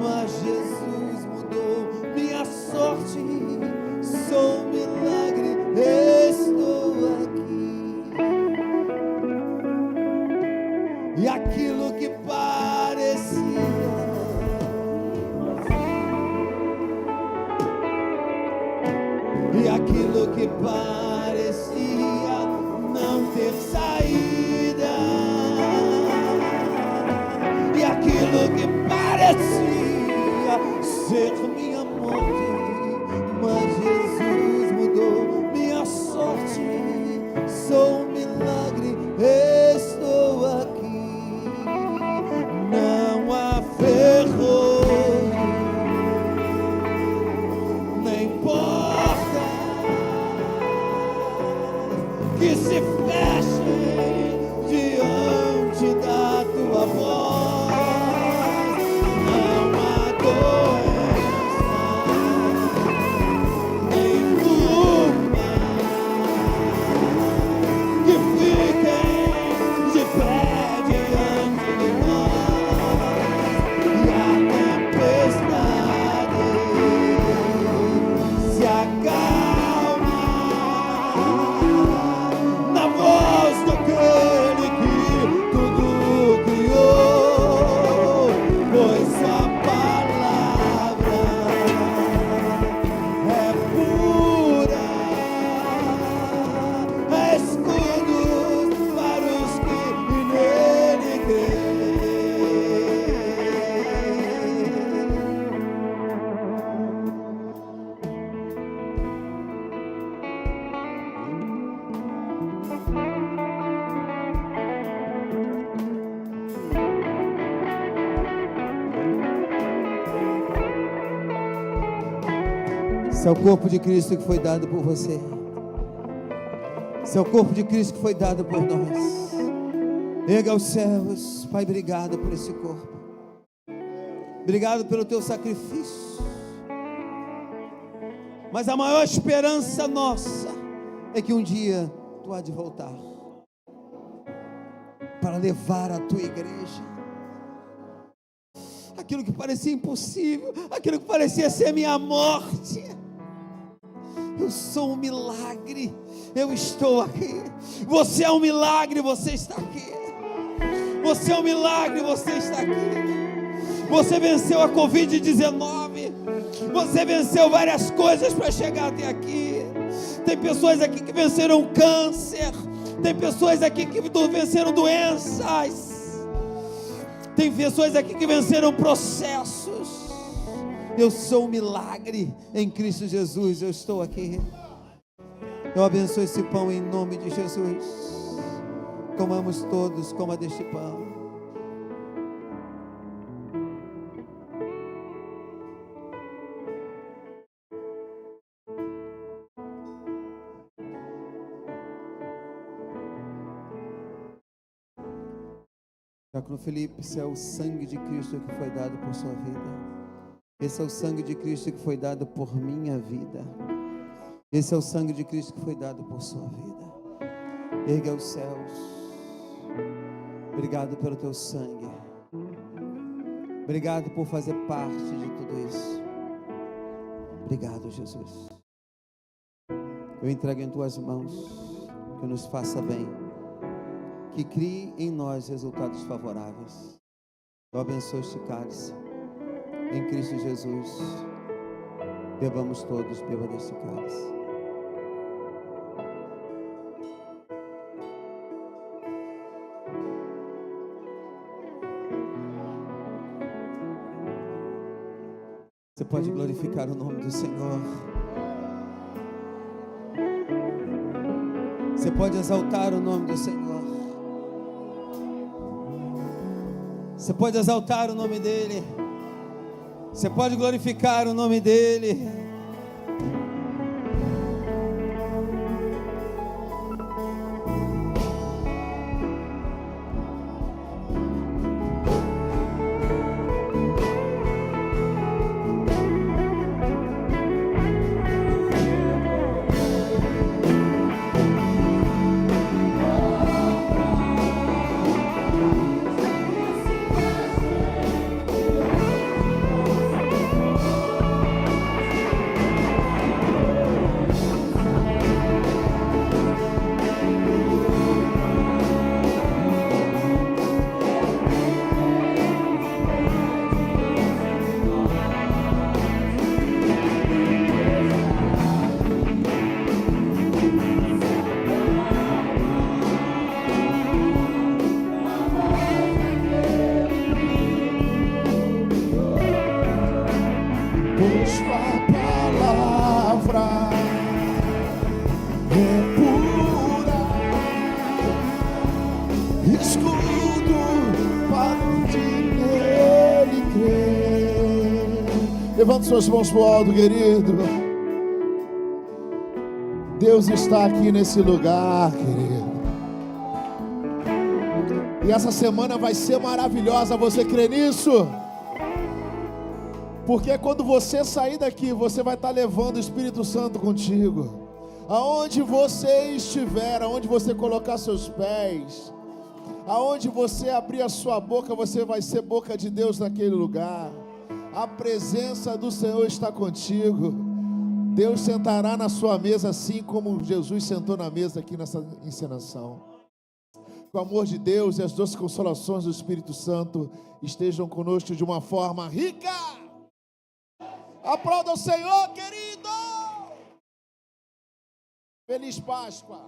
mas Jesus mudou minha sorte. Sou um milagre, estou aqui. E aquilo que parecia não ter saída, e aquilo que parecia ser minha morte, mas Jesus mudou minha sorte. Sou um milagre, estou aqui. Não há ferrolho nem porta que se fechem diante da tua voz. Não há doença nem culpa que fiquem de pé diante de nós. E a tempestade se acalma na voz daquele que tudo criou, pois a palavra é pura, é escudo para os que nele Esse é o corpo de Cristo que foi dado por você. Esse é o corpo de Cristo que foi dado por nós. Erga aos céus, Pai, obrigado por esse corpo. Obrigado pelo teu sacrifício. Mas a maior esperança nossa é que um dia tu há de voltar para levar a tua igreja. Aquilo que parecia impossível, aquilo que parecia ser minha morte. Eu sou um milagre, eu estou aqui. Você é um milagre, você está aqui. Você é um milagre, você está aqui. Você venceu a Covid-19. Você venceu várias coisas para chegar até aqui. Tem pessoas aqui que venceram câncer. Tem pessoas aqui que venceram doenças. Tem pessoas aqui que venceram processos. Eu sou um milagre em Cristo Jesus. Eu estou aqui. Eu abençoo esse pão em nome de Jesus. Comamos todos, coma deste pão. Diácono Felipe, esse é o sangue de Cristo que foi dado por sua vida. Esse é o sangue de Cristo que foi dado por minha vida. Esse é o sangue de Cristo que foi dado por sua vida. Ergue aos céus. Obrigado pelo teu sangue. Obrigado por fazer parte de tudo isso. Obrigado, Jesus. Eu entrego em tuas mãos, que nos faça bem, que crie em nós resultados favoráveis. Eu abençoo este cálice. Em Cristo Jesus, bebamos todos, beba deste cálice. Você pode glorificar o nome do Senhor. Você pode exaltar o nome do Senhor. Você pode exaltar o nome dEle. Você pode glorificar o nome dEle. Levante suas mãos para o alto, querido. Deus está aqui nesse lugar, querido. E essa semana vai ser maravilhosa, você crê nisso? Porque quando você sair daqui, você vai estar levando o Espírito Santo contigo. Aonde você estiver, aonde você colocar seus pés, aonde você abrir a sua boca, você vai ser boca de Deus naquele lugar. A presença do Senhor está contigo. Deus sentará na sua mesa assim como Jesus sentou na mesa aqui nessa encenação. Que o amor de Deus e as doces consolações do Espírito Santo estejam conosco de uma forma rica. Aplauda o Senhor, querido. Feliz Páscoa.